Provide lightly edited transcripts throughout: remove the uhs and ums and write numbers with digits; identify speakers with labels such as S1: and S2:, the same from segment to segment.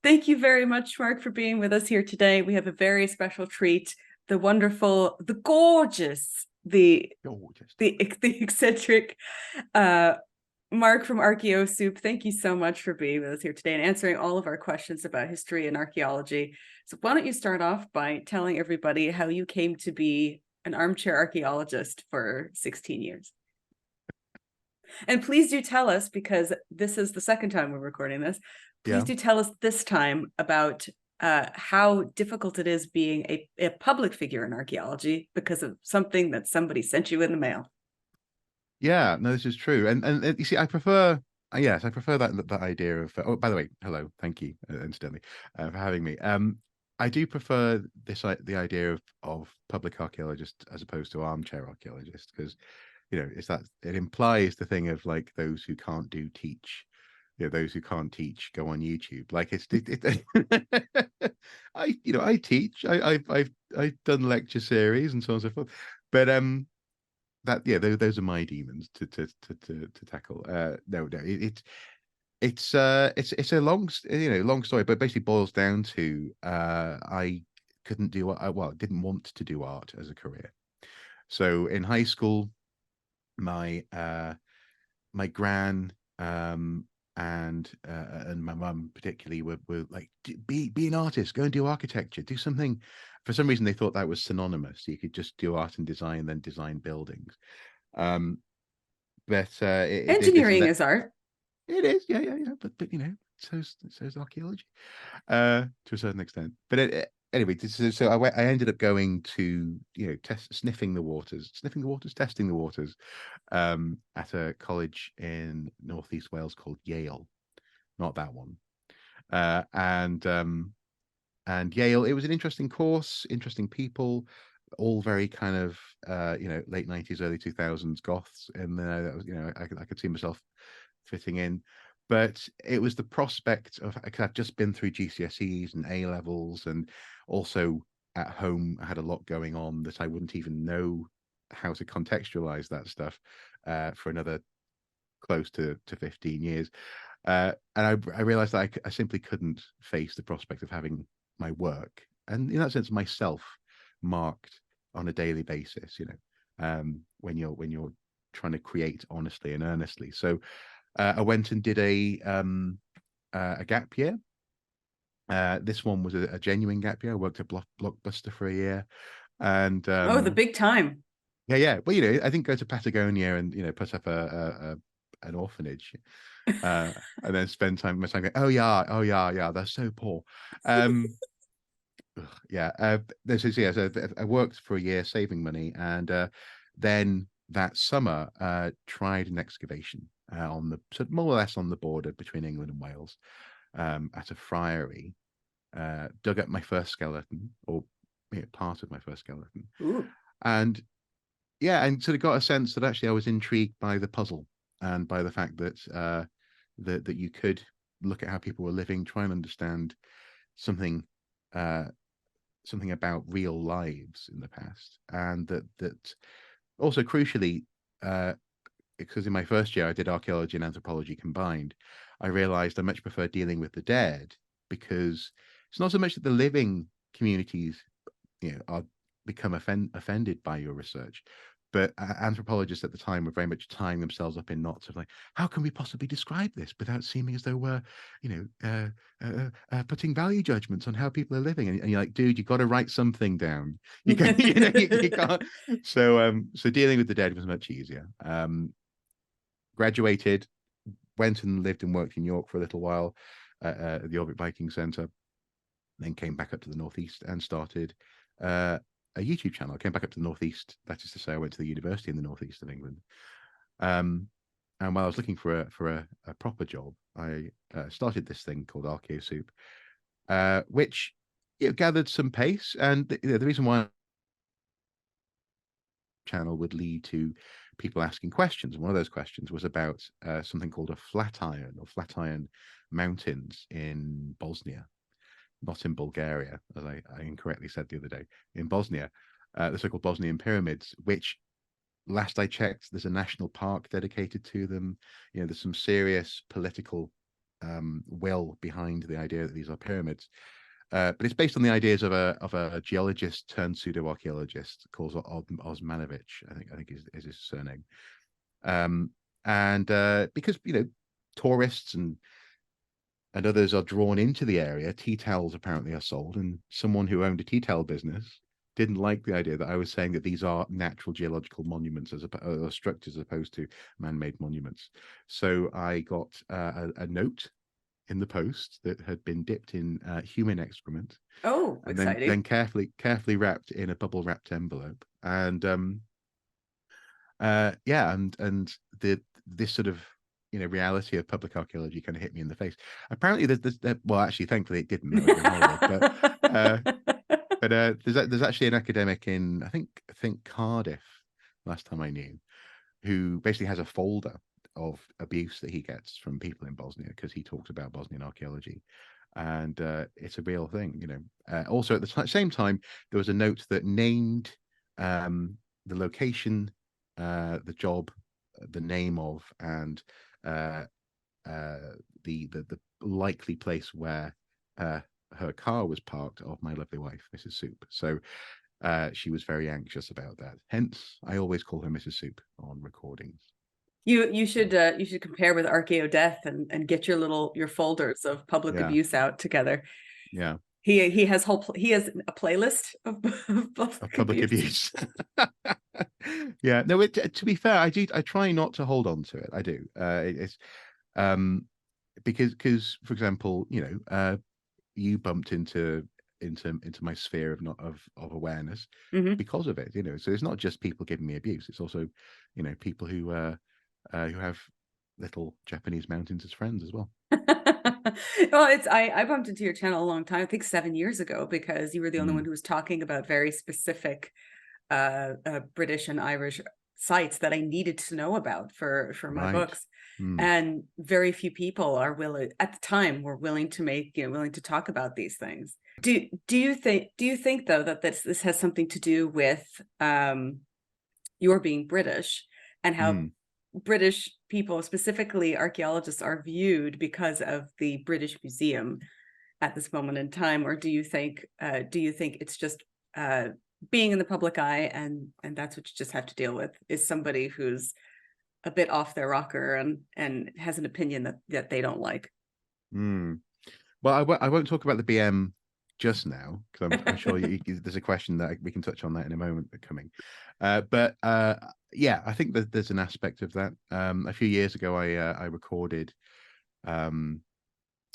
S1: Thank you very much, Mark, for being with us here today. We have a very special treat, the wonderful, the gorgeous, the eccentric Mark from Archaeosoup. Thank you so much for being with us here today and answering all of our questions about history and archaeology. So why don't you start off by telling everybody how you came to be an armchair archaeologist for 16 years? And please do tell us, because this is the second time we're recording this, please do tell us this time about how difficult it is being a public figure in archaeology because of something that somebody sent you in the mail.
S2: Yeah, no, this is true. And you see, I prefer, yes, I prefer that idea of, oh, by the way, hello, thank you, incidentally, for having me. I do prefer the idea of public archaeologist as opposed to armchair archaeologist, because it implies the thing of like those who can't teach, those who can't teach go on YouTube. Like I teach, I've done lecture series and so on and so forth, but those are my demons to tackle. No, it's a long story, but basically boils down to I couldn't do didn't want to do art as a career. So in high school, my gran and my mum particularly were like, be an artist, go and do architecture, do something. For some reason they thought that was synonymous. You could just do art and design, then design buildings. But
S1: engineering is art.
S2: It is, yeah. But so's archaeology to a certain extent. But anyway, so I ended up going to sniffing the waters, testing the waters at a college in Northeast Wales called Yale, not that one. And Yale, it was an interesting course, interesting people, all very kind of late 90s, early 2000s goths, and that was, I could see myself fitting in. But it was the prospect of, because I've just been through GCSEs and A levels, and also at home I had a lot going on that I wouldn't even know how to contextualize that stuff for another close to 15 years. And I realized that I simply couldn't face the prospect of having my work, and in that sense myself, marked on a daily basis, when you're trying to create honestly and earnestly. So I went and did a gap year. This one was a genuine gap year. I worked at Blockbuster for a year, and
S1: the big time.
S2: Yeah. Well, I didn't go to Patagonia and put up an orphanage, and then spend my time going, oh yeah, they're so poor. So I worked for a year saving money, and then that summer tried an excavation on the more or less on the border between England and Wales, at a friary. Dug up my first skeleton, or part of my first skeleton.
S1: Ooh.
S2: And sort of got a sense that actually I was intrigued by the puzzle and by the fact that that you could look at how people were living, try and understand something about real lives in the past, and that also crucially, because in my first year I did archaeology and anthropology combined, I realized I much prefer dealing with the dead, because it's not so much that the living communities are become offended by your research, but anthropologists at the time were very much tying themselves up in knots of like, how can we possibly describe this without seeming as though we're putting value judgments on how people are living? And you're like, dude, you got to write something down. You can't. So dealing with the dead was much easier. Graduated, went and lived and worked in York for a little while at the Oseburg Viking Centre, then came back up to the Northeast and started a YouTube channel. I came back up to the Northeast. That is to say, I went to the university in the Northeast of England. And while I was looking for a proper job, I started this thing called Archaeosoup, which gathered some pace. And the reason why channel would lead to people asking questions. One of those questions was about something called a flatiron, or flatiron mountains in Bosnia, not in Bulgaria, as I incorrectly said the other day, in Bosnia, the so-called Bosnian pyramids, which last I checked, there's a national park dedicated to them. There's some serious political will behind the idea that these are pyramids. But it's based on the ideas of a geologist turned pseudo archaeologist called Osmanovich, I think is his surname. And because tourists and others are drawn into the area, tea towels apparently are sold, and someone who owned a tea towel business didn't like the idea that I was saying that these are natural geological monuments or structures as opposed to man-made monuments. So I got a note in the post that had been dipped in human excrement,
S1: Oh,
S2: and
S1: exciting.
S2: then carefully wrapped in a bubble wrapped envelope. And yeah, and this sort of reality of public archaeology kind of hit me in the face. Apparently, well, actually, thankfully, it didn't. I was on holiday, uh, there's actually an academic in I think Cardiff, last time I knew, who basically has a folder of abuse that he gets from people in Bosnia because he talks about Bosnian archaeology, and it's a real thing. Also at the same time, there was a note that named the location, the job, the name of, and uh, the likely place where her car was parked of my lovely wife, Mrs. Soup. So she was very anxious about that. Hence, I always call her Mrs. Soup on recordings.
S1: You should compare with Archaeo Death and get your folders of public
S2: Yeah,
S1: abuse out together.
S2: yeah.
S1: He has he has a playlist of
S2: Of
S1: public
S2: public
S1: abuse.
S2: abuse. Yeah, no. To be fair, I try not to hold on to it. I do. It's um because for example, you bumped into my sphere of not of awareness
S1: Hmm.
S2: because of it. So it's not just people giving me abuse. It's also people who have little Japanese mountains as friends as well.
S1: Well, I bumped into your channel a long time, I think 7 years ago, because you were the only one
S2: Mm,
S1: who was talking about very specific British and Irish sites that I needed to know about for my
S2: right.
S1: books.
S2: Mm,
S1: And very few people are willing at the time were willing to willing to talk about these things. Do you think though that this has something to do with your being British and how
S2: mm.
S1: British people, specifically archaeologists, are viewed because of the British Museum at this moment in time, or do you think it's just being in the public eye and that's what you just have to deal with, is somebody who's a bit off their rocker and has an opinion that they don't like?
S2: Mm. Well, I won't talk about the BM just now because I'm sure there's a question that we can touch on that in a moment coming. But yeah, I think that there's an aspect of that. A few years ago, I recorded.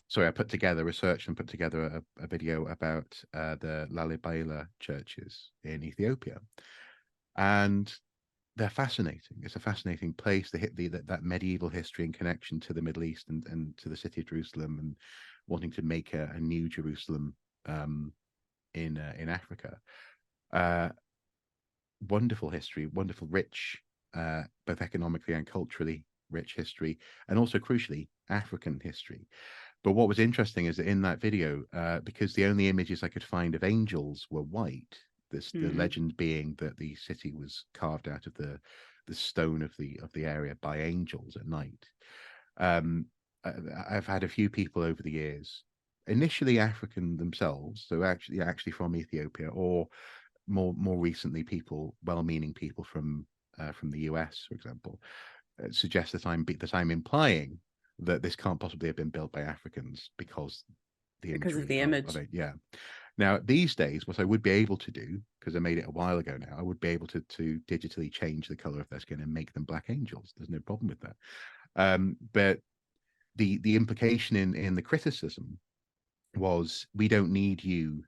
S2: Sorry, I put together research and put together a video about the Lalibela churches in Ethiopia, and they're fascinating. It's a fascinating place. They hit that medieval history and connection to the Middle East and to the city of Jerusalem, and wanting to make a new Jerusalem in Africa. Uh, Wonderful history, wonderful, rich, both economically and culturally rich history, and also crucially African history. But what was interesting is that in that video, because the only images I could find of angels were white, the
S1: Mm.
S2: legend being that the city was carved out of the stone of the area by angels at night. Um, I've had a few people over the years, initially African themselves, so actually from Ethiopia, or more recently people, well-meaning people from the US, for example, suggest that I'm implying that this can't possibly have been built by Africans because the
S1: Because of
S2: imagery
S1: the
S2: of
S1: image.
S2: it. Yeah. Now these days, what I would be able to do, because I made it a while ago now, I would be able to digitally change the color of their skin and make them black angels. There's no problem with that. But the implication in the criticism was, we don't need you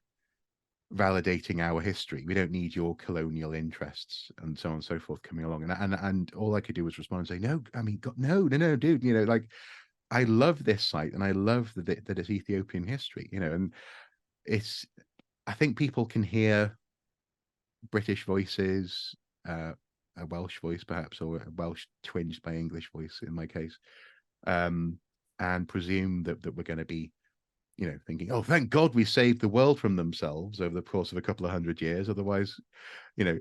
S2: validating our history. We don't need your colonial interests and so on and so forth coming along. And all I could do was respond and say, no, I mean, God, no, dude. Like, I love this site and I love that it's Ethiopian history. And it's, I think people can hear British voices, a Welsh voice perhaps, or a Welsh twinged by English voice in my case, um, and presume that we're going to be thinking, oh, thank God we saved the world from themselves over the course of a couple of 100 years. Otherwise, you know,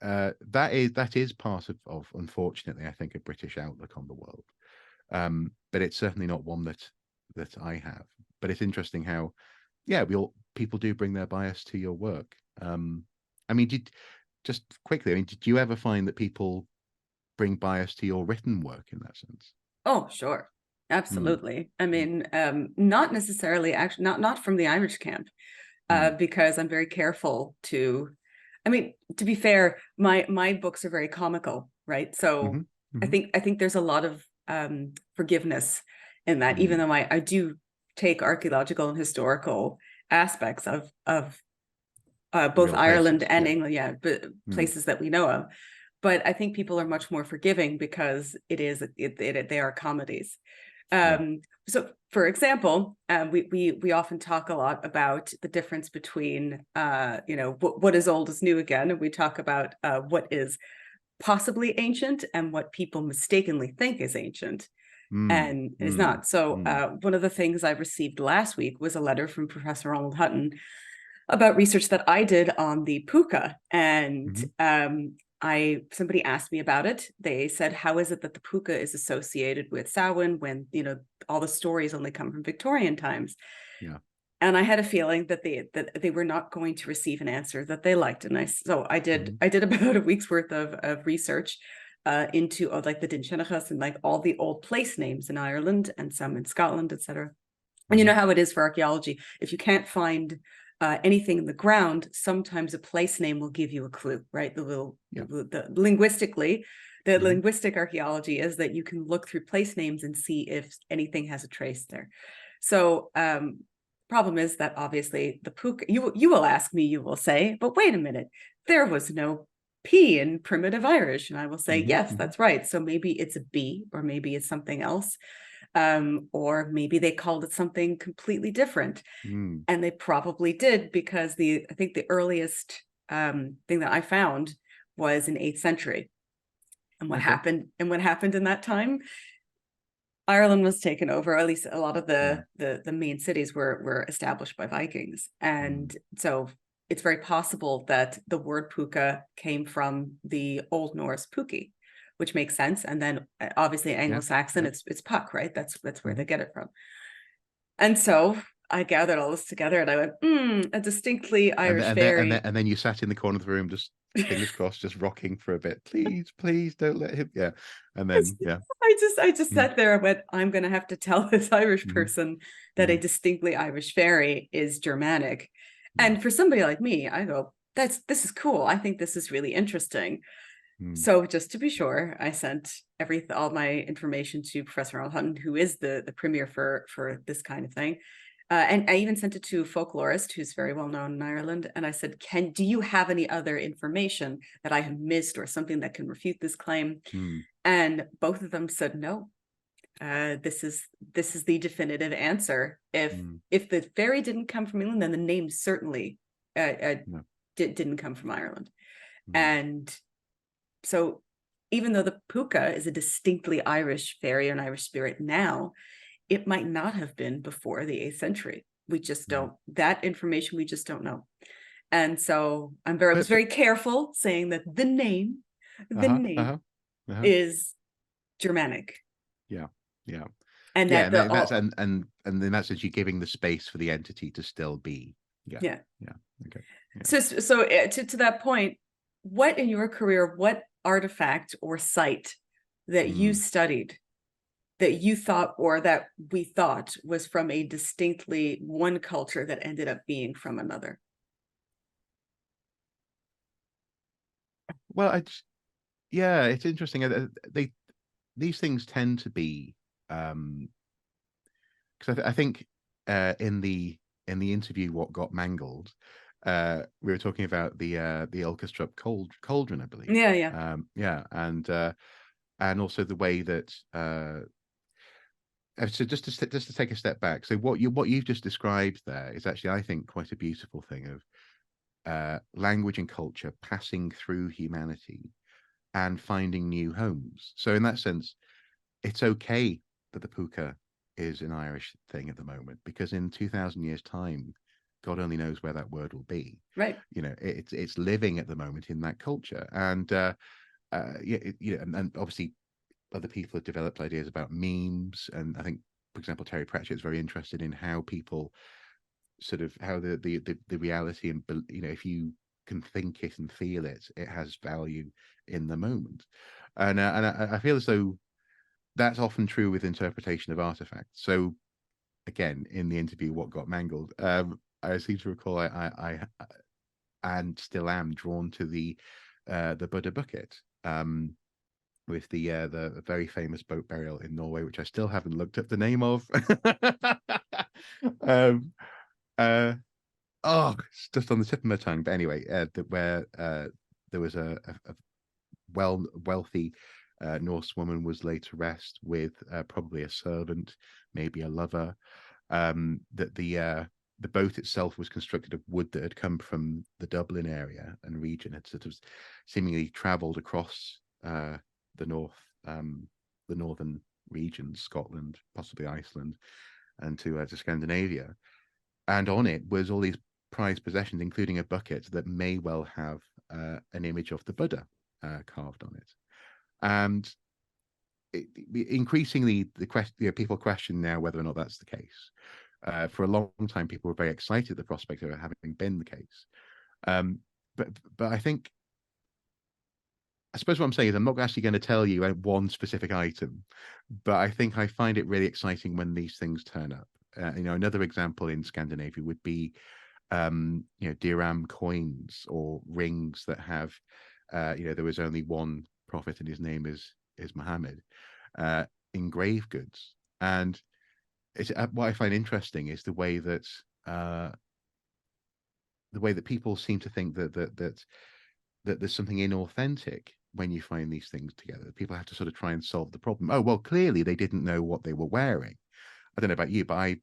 S2: that is part of unfortunately, I think, a British outlook on the world. But it's certainly not one that I have. But it's interesting how, people do bring their bias to your work. I mean, just quickly, I mean, did you ever find that people bring bias to your written work in that sense?
S1: Oh, sure.
S2: Mm,
S1: Absolutely. I mean, not necessarily, actually, not from the Irish camp,
S2: mm,
S1: because I'm very careful to, I mean, to be fair, my books are very comical, right? So
S2: mhm, mhm,
S1: I think there's a lot of forgiveness in that, even
S2: mm.
S1: though I do take archaeological and historical aspects of both
S2: Real
S1: Ireland
S2: places,
S1: and
S2: yeah.
S1: England, yeah, but
S2: Mm,
S1: places that we know of. But I think people are much more forgiving because they are comedies.
S2: yeah.
S1: So, for example, we often talk a lot about the difference between what is old is new again, and we talk about what is possibly ancient and what people mistakenly think is ancient
S2: Mm,
S1: and is
S2: mm,
S1: not. So,
S2: mm,
S1: one of the things I received last week was a letter from Professor Ronald Hutton about research that I did on the puka, and
S2: mhm,
S1: somebody asked me about it. They said, "How is it that the puka is associated with Samhain when all the stories only come from Victorian times?"
S2: yeah.
S1: And I had a feeling that they were not going to receive an answer that they liked, and I did
S2: Mhm,
S1: about a week's worth of research into like the Dinshinichas and like all the old place names in Ireland and some in Scotland, etc. And you know
S2: mhm,
S1: how it is for archaeology. If you can't find anything in the ground, sometimes a place name will give you a clue, right?
S2: yeah.
S1: Linguistically, the
S2: Mhm,
S1: linguistic archaeology is that you can look through place names and see if anything has a trace there. So, problem is that obviously the puka, you will ask me, you will say, but wait a minute, there was no P in primitive Irish. And I will say,
S2: mhm,
S1: yes,
S2: mhm,
S1: that's right. So maybe it's a B, or maybe it's something else. Or maybe they called it something completely different.
S2: mm.
S1: And they probably did, because I think the earliest thing that I found was in 8th century. And
S2: Okay.
S1: what happened in that time? Ireland was taken over. At least a lot of
S2: Mm,
S1: the main cities were established by Vikings,
S2: mm.
S1: and so it's very possible that the word puka came from the Old Norse puki, which makes sense. And then obviously
S2: Yeah,
S1: Anglo-Saxon,
S2: yeah.
S1: it's puck, right? That's where they
S2: Mhm.
S1: get it from. And so I gathered all this together and I went, a distinctly
S2: And
S1: Irish
S2: then, and then and then
S1: fairy.
S2: and then you sat in the corner of the room, just fingers crossed, just rocking for a bit. Please, please don't let him. Yeah, and then yeah.
S1: I just
S2: Mm,
S1: sat there and went, I'm gonna have to tell this Irish
S2: mhm,
S1: person that a
S2: mhm,
S1: distinctly Irish fairy is Germanic.
S2: yeah.
S1: And for somebody like me, I go, this is cool. I think this is really interesting.
S2: Mm,
S1: So just to be sure, I sent all my information to Professor Earl Hutton, who is the premier for this kind of thing. And I even sent it to a folklorist who's very well known in Ireland. And I said, do you have any other information that I have missed or something that can refute this claim?
S2: mm,
S1: And both of them said no. This is the definitive answer.
S2: mm,
S1: If the fairy didn't come from England, then the name certainly
S2: no,
S1: didn't come from Ireland.
S2: mm.
S1: And so, even though the puka is a distinctly Irish fairy or an Irish spirit now, it might not have been before the 8th century. We just
S2: Yeah.
S1: don't, that information we just don't know. And so I was
S2: But
S1: very careful saying that the
S2: uh-huh,
S1: name
S2: uh-huh, uh-huh.
S1: is Germanic,
S2: Yeah, yeah,
S1: and
S2: yeah.
S1: that
S2: And
S1: the
S2: that's
S1: all
S2: and in that sense, you're giving the space for the entity to still be. Yeah,
S1: yeah.
S2: yeah. Okay. Yeah.
S1: So to that point, what in your career, what artifact or site that you
S2: Mm.
S1: studied that you thought or that we thought was from a distinctly one culture that ended up being from another?
S2: Well, yeah, it's interesting. These things tend to be because I think in the interview, what got mangled, we were talking about the Ulcastrup cauldron, I believe.
S1: Yeah, yeah.
S2: Yeah, and also the way that so just to take a step back. So what you've just described there is actually, I think, quite a beautiful thing of language and culture passing through humanity and finding new homes. So in that sense, it's okay that the puka is an Irish thing at the moment, because in 2,000 years' time, God only knows where that word will be.
S1: Right.
S2: You know, it's living at the moment in that culture, and yeah, and obviously other people have developed ideas about memes, and I think for example, Terry Pratchett's very interested in how people sort of how the reality and, you know, if you can think it and feel it, it has value in the moment. And I feel as though that's often true with interpretation of artifacts. So again, in the interview, What Got Mangled, I seem to recall I and still am drawn to the Buddha bucket, with the very famous boat burial in Norway, which I still haven't looked up the name of. Oh, it's just on the tip of my tongue. But anyway, where there was a wealthy Norse woman was laid to rest with probably a servant, maybe a lover. That the boat itself was constructed of wood that had come from the Dublin area and region, had sort of seemingly travelled across the northern regions, Scotland, possibly Iceland, and to Scandinavia. And on it was all these prized possessions, including a bucket that may well have an image of the Buddha carved on it. And increasingly, people question now whether or not that's the case. For a long time, people were very excited at the prospect of it having been the case. But I think, I suppose what I'm saying is I'm not actually going to tell you one specific item, but I think I find it really exciting when these things turn up. You know, another example in Scandinavia would be, you know, dirham coins or rings that have, you know, there was only one prophet and his name is Muhammad, engraved goods. And it's, what I find interesting is the way that people seem to think that there's something inauthentic when you find these things together. People have to sort of try and solve the problem. Oh, well, clearly they didn't know what they were wearing. I don't know about you, but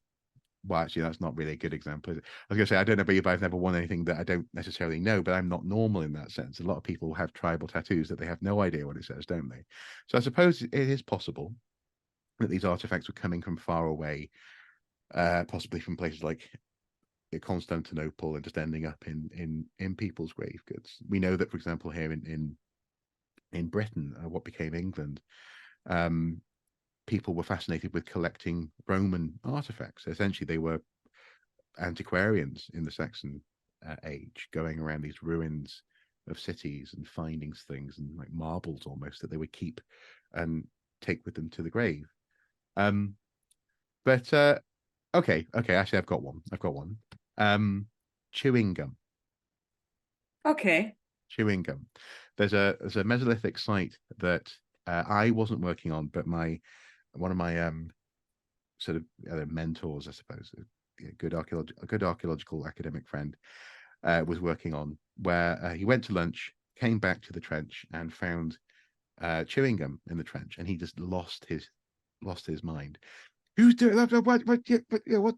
S2: well, actually, that's not really a good example. I was going to say, I don't know about you, but I've never worn anything that I don't necessarily know, but I'm not normal in that sense. A lot of people have tribal tattoos that they have no idea what it says, don't they? So I suppose it is possible that these artifacts were coming from far away, possibly from places like Constantinople, and just ending up in people's grave goods. We know that, for example, here in Britain, what became England, people were fascinated with collecting Roman artifacts. Essentially, they were antiquarians in the Saxon age, going around these ruins of cities and finding things, and like marbles almost, that they would keep and take with them to the grave. But okay, actually, I've got one. Chewing gum.
S1: Okay.
S2: Chewing gum. There's a Mesolithic site that I wasn't working on, but one of my sort of mentors, I suppose, a good archaeological academic friend, was working on, where he went to lunch, came back to the trench, and found chewing gum in the trench, and he just lost his mind. Who's doing that? What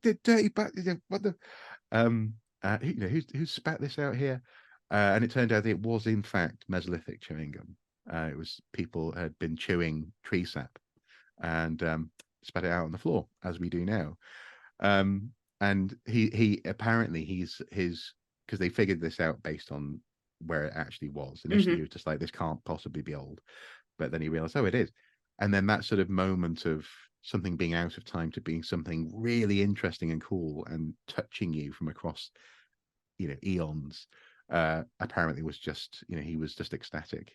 S2: the dirty bat? What the you know, who's spat this out here? And it turned out it was in fact Mesolithic chewing gum. It was people had been chewing tree sap and spat it out on the floor, as we do now. And he apparently his because they figured this out based on where it actually was. Initially, he was just like, this can't possibly be old, but then he realized, oh, it is. And then that sort of moment of something being out of time to being something really interesting and cool and touching you from across, you know, eons, apparently was just, you know, he was just ecstatic.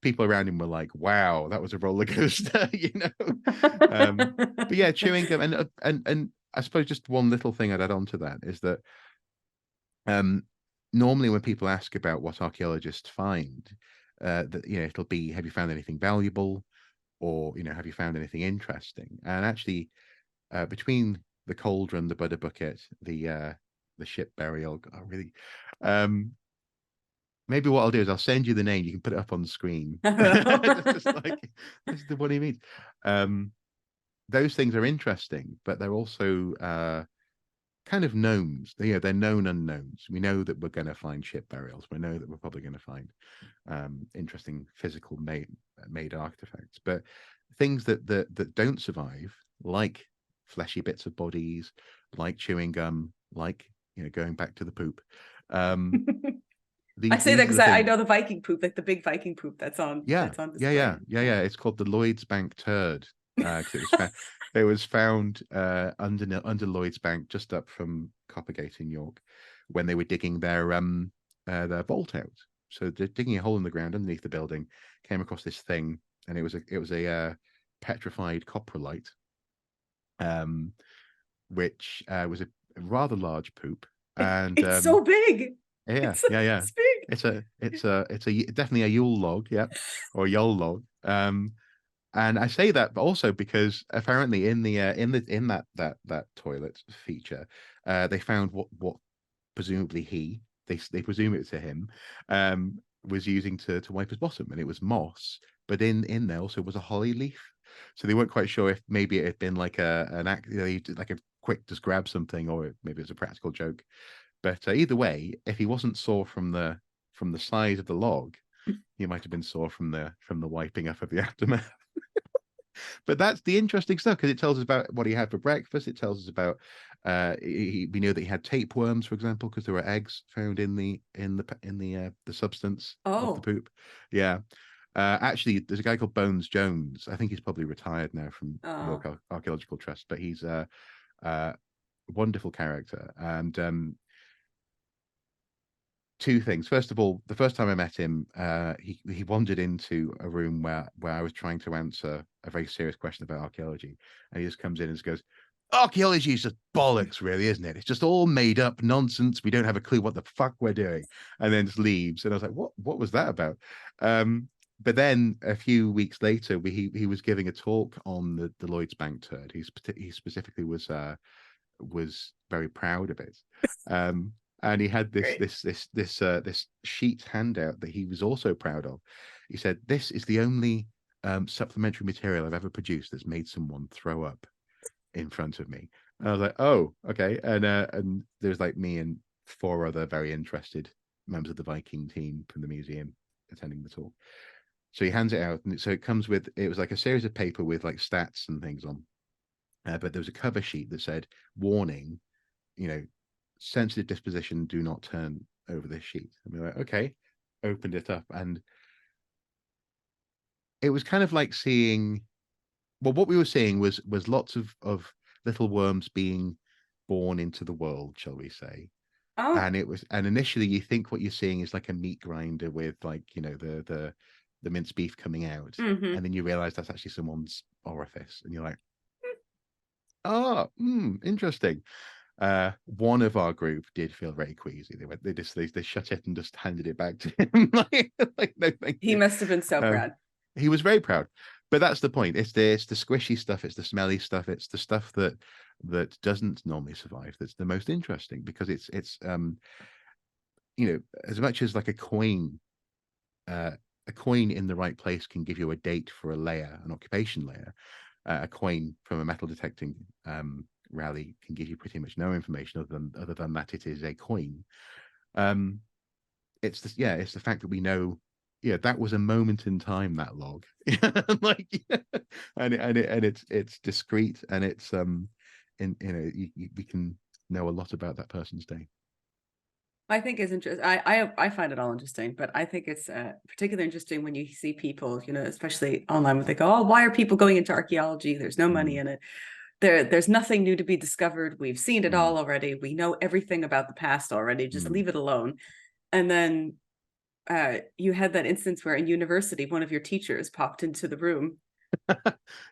S2: People around him were like, wow, that was a roller coaster, you know. But yeah, chewing gum, and I suppose just one little thing I'd add on to that is that normally when people ask about what archaeologists find, that, you know, it'll be, have you found anything valuable, or, you know, have you found anything interesting? And actually, between the Cauldron, the Buddha bucket, the ship burial, really, maybe what I'll do is I'll send you the name. You can put it up on the screen. Just like, this is the one he means. Those things are interesting, but they're also kind of knowns. You know, they're known unknowns. We know that we're going to find ship burials. We know that we're probably going to find interesting physical made artifacts. But things that don't survive, like fleshy bits of bodies, like chewing gum, like, you know, going back to the poop.
S1: I say that because I know the Viking poop, like the big Viking poop that's on display.
S2: Yeah. It's called the Lloyd's Bank turd. Because It was found under Lloyd's Bank, just up from Coppergate in York, when they were digging their vault out. So they're digging a hole in the ground underneath the building, came across this thing, and it was a petrified coprolite, which was a rather large poop. And
S1: It's so big.
S2: yeah,
S1: It's so
S2: yeah.
S1: this big.
S2: It's definitely a Yule log, yeah, or Yule log. And I say that, but also because apparently in that toilet feature, they found what presumably they presume it's to him, was using to wipe his bottom, and it was moss. But in there also was a holly leaf, so they weren't quite sure if maybe it had been like an act, like a quick just grab something, or maybe it was a practical joke. But either way, if he wasn't sore from the size of the log, he might have been sore from the wiping up of the aftermath. But that's the interesting stuff, because it tells us about what he had for breakfast. It tells us about we know that he had tapeworms, for example, because there were eggs found in the substance of the
S1: Oh,
S2: poop. Yeah. Actually, there's a guy called Bones Jones. I think he's probably retired now from the
S1: oh.
S2: York Archaeological Trust, but he's a wonderful character. And two things. First of all, the first time I met him, he wandered into a room where I was trying to answer a very serious question about archaeology, and he just comes in and just goes, "Archaeology is just bollocks, really, isn't it? It's just all made up nonsense. We don't have a clue what the fuck we're doing," and then just leaves. And I was like, "What was that about?" But then a few weeks later, he was giving a talk on the Lloyd's Bank turd. He specifically was very proud of it. And he had
S1: Great.
S2: this sheet handout that he was also proud of. He said, "This is the only supplementary material I've ever produced that's made someone throw up in front of me." And I was like, "Oh, okay." And there's like me and four other very interested members of the Viking team from the museum attending the talk. So he hands it out, and so it was like a series of paper with like stats and things on. But there was a cover sheet that said, "Warning, you know, sensitive disposition, do not turn over this sheet." And we were like, okay, opened it up, and it was kind of like seeing, well, what we were seeing was lots of little worms being born into the world, shall we say.
S1: Oh.
S2: And initially you think what you're seeing is like a meat grinder with, like, the minced beef coming out,
S1: Mm-hmm.
S2: and then you realize that's actually someone's orifice, and you're like, oh, interesting. One of our group did feel very queasy. They shut it and just handed it back to him. like no, thank
S1: He
S2: you.
S1: must have been so
S2: Um,
S1: proud.
S2: he was very proud. But that's the point. It's the squishy stuff, it's the smelly stuff, it's the stuff that doesn't normally survive that's the most interesting, because it's as much as like a coin in the right place can give you a date for a layer, an occupation layer. A coin from a metal detecting rally can give you pretty much no information other than that it is a coin. Um, it's the fact that we know, that was a moment in time, that log, like, and it's discreet, and it's we can know a lot about that person's day.
S1: I think it's interesting. I find it all interesting, but I think it's particularly interesting when you see people, especially online, where they go, "Oh, why are people going into archaeology? There's no money
S2: Mm,
S1: in it. There's nothing new to be discovered. We've seen it
S2: mm,
S1: all already. We know everything about the past already. Just
S2: mm.
S1: leave it alone." And then you had that instance where in university, one of your teachers popped into the room.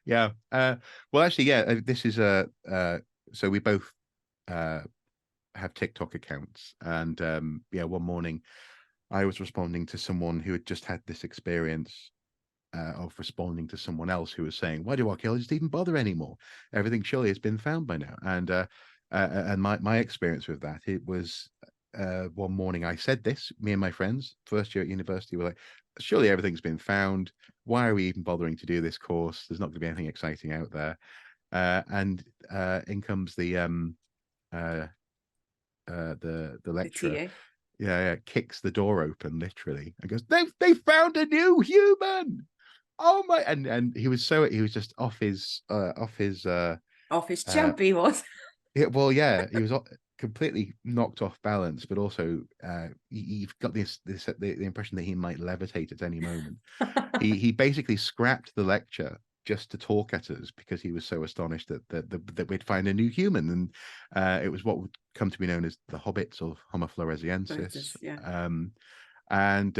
S2: Yeah. Well, actually, yeah. This is so we both uh have TikTok accounts, and yeah, one morning I was responding to someone who had just had this experience of responding to someone else who was saying, "Why do archaeologists even bother anymore? Everything surely has been found by now." And my experience with that, it was one morning I said this. Me and my friends, first year at university, were like, "Surely everything's been found. Why are we even bothering to do this course? There's not going to be anything exciting out there." And in comes uh, the
S1: The
S2: lecturer.
S1: TA.
S2: Yeah, kicks the door open literally and goes, "They found a new human. Oh my!" And he was just
S1: Office
S2: uh
S1: champ he was.
S2: well, yeah, he was completely knocked off balance, but also you've got the impression that he might levitate at any moment. He basically scrapped the lecture just to talk at us because he was so astonished that we'd find a new human. And it was what would come to be known as the hobbits, or Homo floresiensis.
S1: Yeah.
S2: And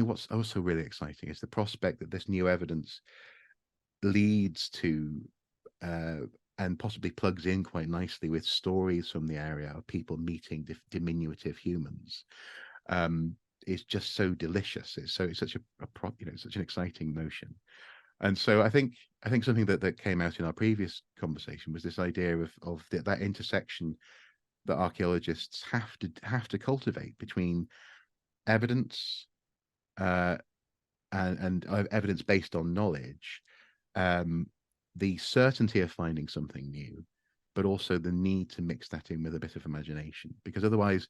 S2: what's also really exciting is the prospect that this new evidence leads to and possibly plugs in quite nicely with stories from the area of people meeting diminutive humans. Is just so delicious. It's such such an exciting notion. And so I think something that came out in our previous conversation was this idea of that intersection that archaeologists have to cultivate between evidence and evidence based on knowledge, the certainty of finding something new, but also the need to mix that in with a bit of imagination, because otherwise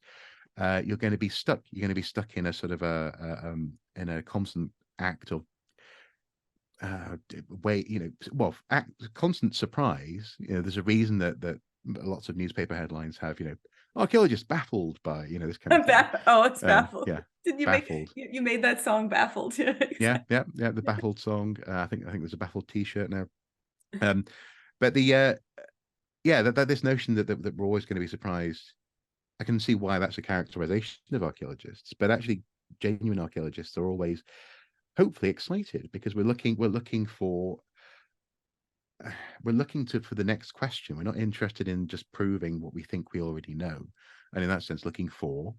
S2: you're going to be stuck. You're going to be stuck in a sort of in a constant act of constant surprise. There's a reason that lots of newspaper headlines have, archaeologists baffled by, this kind of thing.
S1: It's baffled.
S2: Yeah.
S1: Did you
S2: baffled.
S1: You made that song Baffled?
S2: Yeah. The baffled song. I think there's a baffled T-shirt now. But that this notion that we're always going to be surprised. I can see why that's a characterization of archaeologists, but actually genuine archaeologists are always hopefully excited, because we're looking for the next question. We're not interested in just proving what we think we already know, and in that sense looking for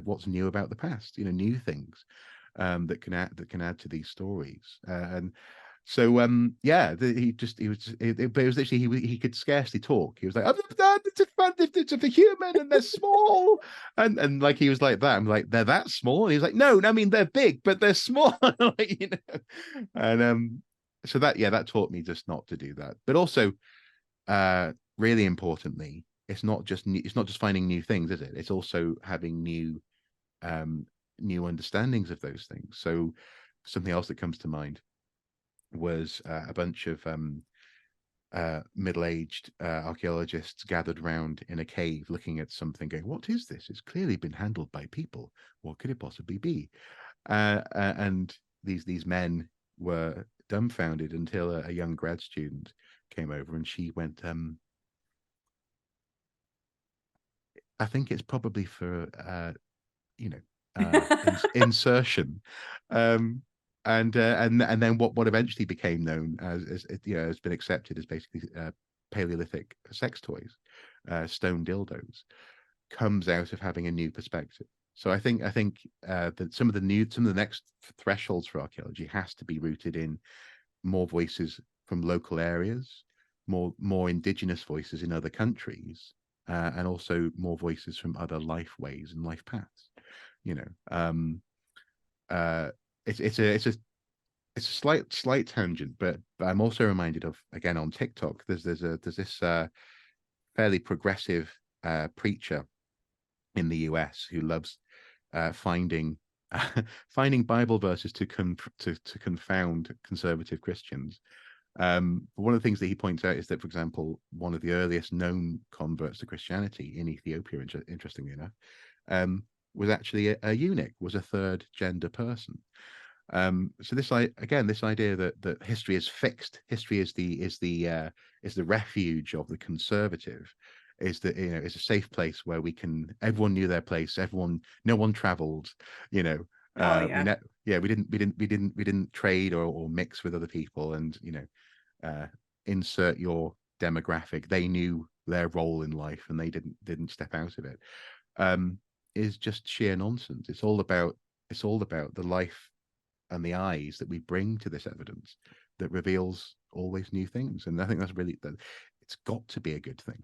S2: what's new about the past, new things that can add to these stories. And so it was literally he could scarcely talk. He was like, it's a human and they're small, and like he was like that. I'm like, they're that small? And he was like, no, I mean they're big, but they're small. And so that taught me just not to do that. But also, really importantly, it's not just finding new things, is it? It's also having new understandings of those things. So something else that comes to mind was a bunch of middle-aged archaeologists gathered round in a cave looking at something, going, what is this? It's clearly been handled by people. What could it possibly be? And these men were dumbfounded until a young grad student came over, and she went, I think it's probably for insertion. And then what eventually became known as has been accepted as basically Paleolithic sex toys, stone dildos, comes out of having a new perspective. So I think that some of the next thresholds for archaeology has to be rooted in more voices from local areas, more indigenous voices in other countries, and also more voices from other life ways and life paths. It's a slight tangent, but I'm also reminded of, again, on TikTok, there's this fairly progressive preacher in the US who loves finding Bible verses to confound conservative Christians. One of the things that he points out is that, for example, one of the earliest known converts to Christianity in Ethiopia, interestingly enough, was actually a eunuch, was a third gender person. So this idea that history is fixed, history is the refuge of the conservative, is that it's a safe place where everyone knew their place, no one traveled, we didn't trade or mix with other people, and insert your demographic, they knew their role in life and they didn't step out of it, is just sheer nonsense. It's all about the life and the eyes that we bring to this evidence that reveals always new things. And I think that's really, that it's got to be a good thing.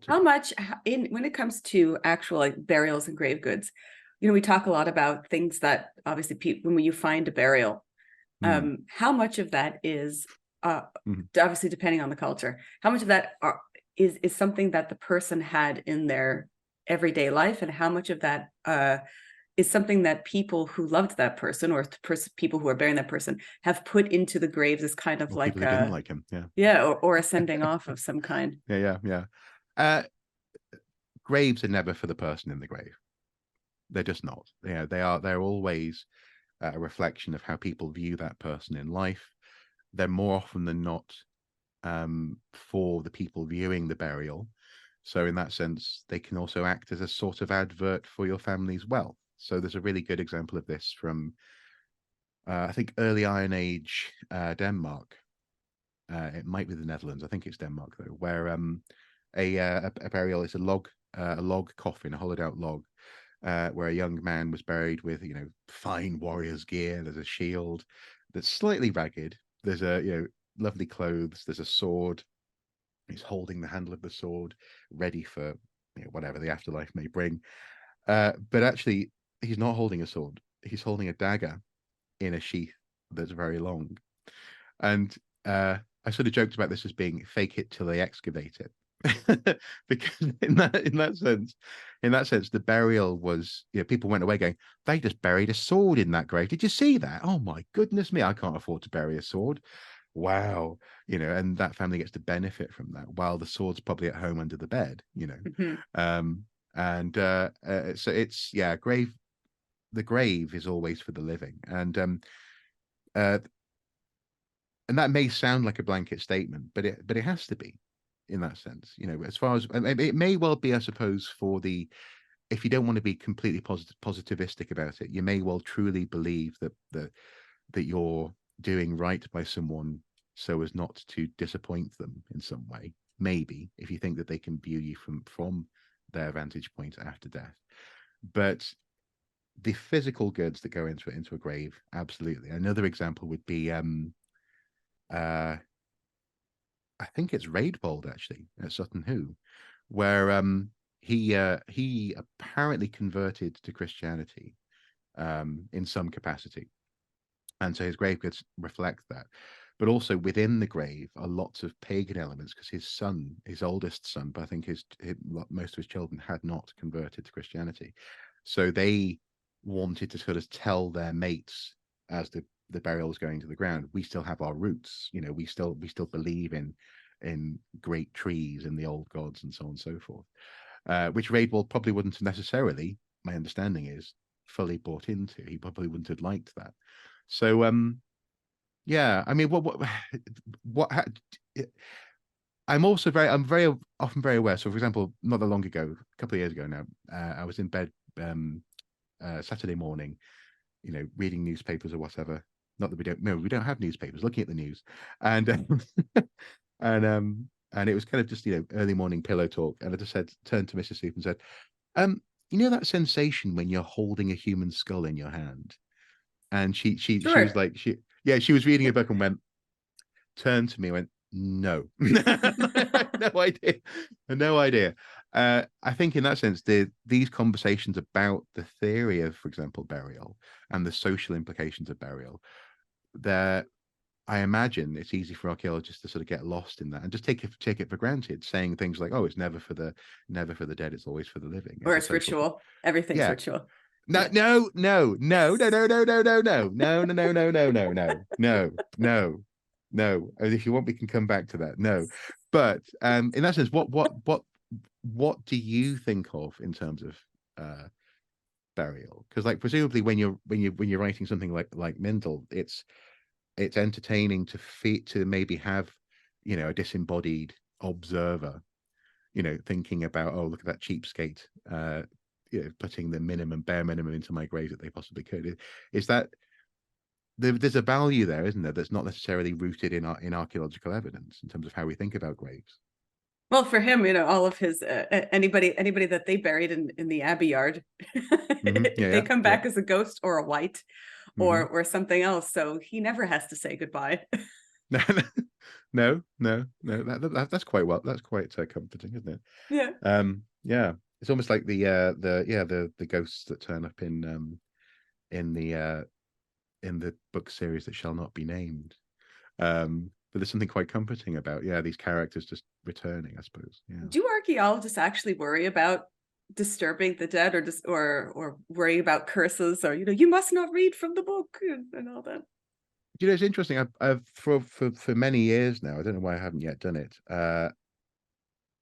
S1: How much when it comes to actual burials and grave goods, we talk a lot about things that obviously when you find a burial, how much of that is obviously depending on the culture, how much of that is something that the person had in their everyday life, and how much of that is something that people who loved that person, or people who are burying that person, have put into the graves as kind of like
S2: people who didn't like him,
S1: or a sending off of some kind.
S2: Graves are never for the person in the grave. They're just not. They're always a reflection of how people view that person in life. They're more often than not for the people viewing the burial. So in that sense, they can also act as a sort of advert for your family's wealth. So there's a really good example of this from, I think, early Iron Age Denmark. It might be the Netherlands. I think it's Denmark though, where a burial is a log coffin, a hollowed out log, where a young man was buried with, fine warrior's gear. There's a shield that's slightly ragged. There's lovely clothes. There's a sword. He's holding the handle of the sword, ready for whatever the afterlife may bring. But actually, he's not holding a sword. He's holding a dagger in a sheath that's very long. And I sort of joked about this as being fake it till they excavate it. Because in that sense, the burial was, people went away going, they just buried a sword in that grave. Did you see that? Oh my goodness me, I can't afford to bury a sword. Wow. And that family gets to benefit from that while the sword's probably at home under the bed, so it's, the grave is always for the living. And that may sound like a blanket statement, but it has to be in that sense. As far as it may well be, I suppose, if you don't want to be completely positivistic about it, you may well truly believe that you're doing right by someone so as not to disappoint them in some way. Maybe if you think that they can view you from their vantage point after death, but the physical goods that go into a grave, absolutely. Another example would be I think it's Raidbold actually at Sutton Hoo, where he apparently converted to Christianity in some capacity, and so his grave goods reflect that. But also within the grave are lots of pagan elements because his oldest son, but I think most of his children had not converted to Christianity, so they wanted to sort of tell their mates as the burial was going to the ground, we still have our roots. We still believe in great trees and the old gods and so on and so forth. Which Raidwald probably wouldn't have necessarily, my understanding is, fully bought into. He probably wouldn't have liked that. So I mean, what I'm very often very aware. So for example, not that long ago, a couple of years ago now, I was in bed Saturday morning, reading newspapers or whatever. Not that we don't have newspapers, looking at the news. And and it was kind of just, early morning pillow talk. And I just turned to Mrs. Soup and said, that sensation when you're holding a human skull in your hand? And she was like, she was reading a book and turned to me and went, no. No idea. No idea. I think in that sense, these conversations about the theory of, for example, burial and the social implications of burial, I imagine it's easy for archaeologists to sort of get lost in that and just take it for granted, saying things like, "Oh, it's never for the dead; it's always for the living."
S1: Or it's ritual. Everything's ritual.
S2: No, no, no, no, no, no, no, no, no, no, no, no, no, no, no, no, no, no, no. If you want, we can come back to that. No, but in that sense, what do you think of in terms of burial? Because, like, presumably, when you're writing something like Mindel, it's entertaining to maybe have, a disembodied observer, thinking about, oh, look at that cheapskate, putting the bare minimum into my grave that they possibly could. Is that there's a value there, isn't there, that's not necessarily rooted in archaeological evidence in terms of how we think about graves?
S1: Well, for him, all of his anybody that they buried in the abbey yard, they come back as a ghost or a wight or something else. So he never has to say goodbye.
S2: No. That's quite comforting, isn't it?
S1: Yeah.
S2: Yeah. It's almost like the ghosts that turn up in the book series that shall not be named. But there's something quite comforting about these characters just returning, I suppose. Yeah.
S1: Do archaeologists actually worry about disturbing the dead, or worry about curses, or you must not read from the book and all that?
S2: It's interesting. I've for many years now, I don't know why I haven't yet done it.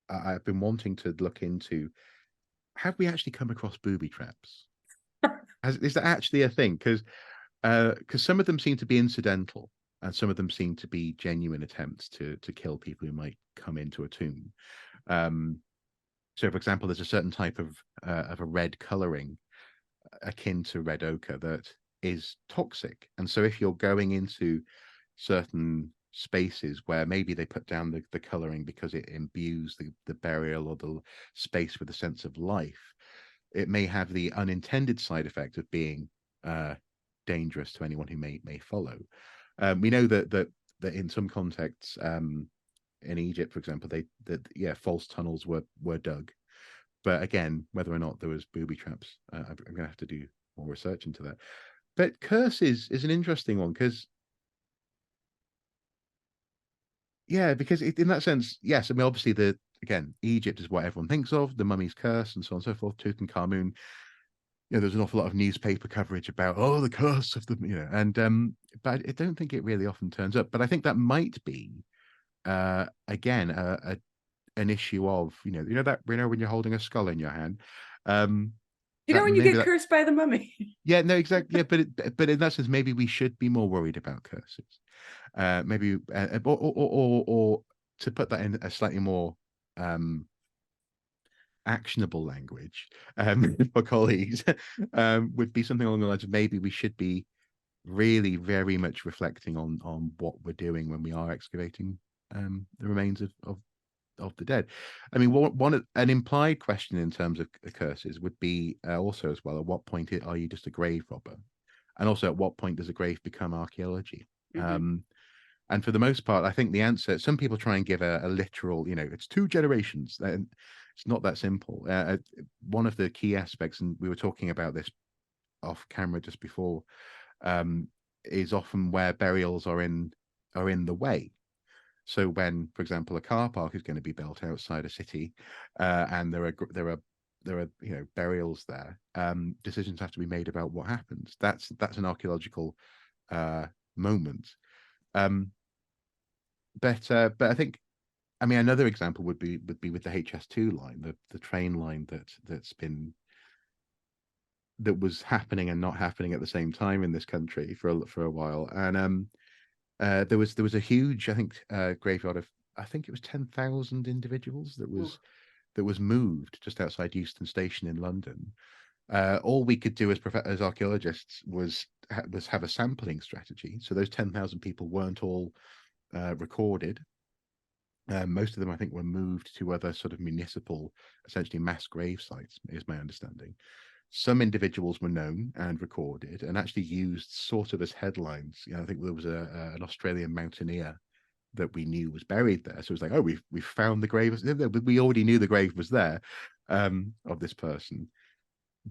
S2: I've been wanting to look into, have we actually come across booby traps? Is that actually a thing? Because Because some of them seem to be incidental, and some of them seem to be genuine attempts to kill people who might come into a tomb. So, for example, there's a certain type of a red coloring akin to red ochre that is toxic, and so if you're going into certain spaces where maybe they put down the coloring because it imbues the burial or the space with a sense of life, it may have the unintended side effect of being dangerous to anyone who may follow. We know that in some contexts, in Egypt, for example, false tunnels were dug. But again, whether or not there was booby traps, I'm going to have to do more research into that. But curses is an interesting one because, yeah, because in that sense, yes, I mean, obviously Egypt is what everyone thinks of, the mummy's curse and so on and so forth, Tutankhamun. There's an awful lot of newspaper coverage about, oh, the curse of the, and but I don't think it really often turns up. But I think that might be again an issue of, that when you're holding a skull in your hand.
S1: When you get cursed by the mummy.
S2: Yeah, no, exactly. Yeah, but in that sense, maybe we should be more worried about curses. Maybe or to put that in a slightly more actionable language for colleagues, would be something along the lines of maybe we should be really very much reflecting on what we're doing when we are excavating the remains of the dead. I mean, an implied question in terms of curses would be also as well, at what point are you just a grave robber, and also at what point does a grave become archaeology? And for the most part, I think the answer, some people try and give a literal, it's 2 generations, and it's not that simple. One of the key aspects, and we were talking about this off camera just before, is often where burials are in the way. So when, for example, a car park is going to be built outside a city, and there are burials there, decisions have to be made about what happens. That's an archaeological moment. But I think, I mean, another example would be with the HS2 line, the train line that was happening and not happening at the same time in this country for a while, and there was a huge, I think, graveyard of, I think it was 10,000 individuals that was moved just outside Euston Station in London. All we could do as archaeologists was have a sampling strategy. So those 10,000 people weren't all recorded. Most of them, I think, were moved to other sort of municipal, essentially mass grave sites, is my understanding. Some individuals were known and recorded and actually used sort of as headlines. I think there was an Australian mountaineer that we knew was buried there. So it was like, oh, we found the grave. We already knew the grave was there, of this person.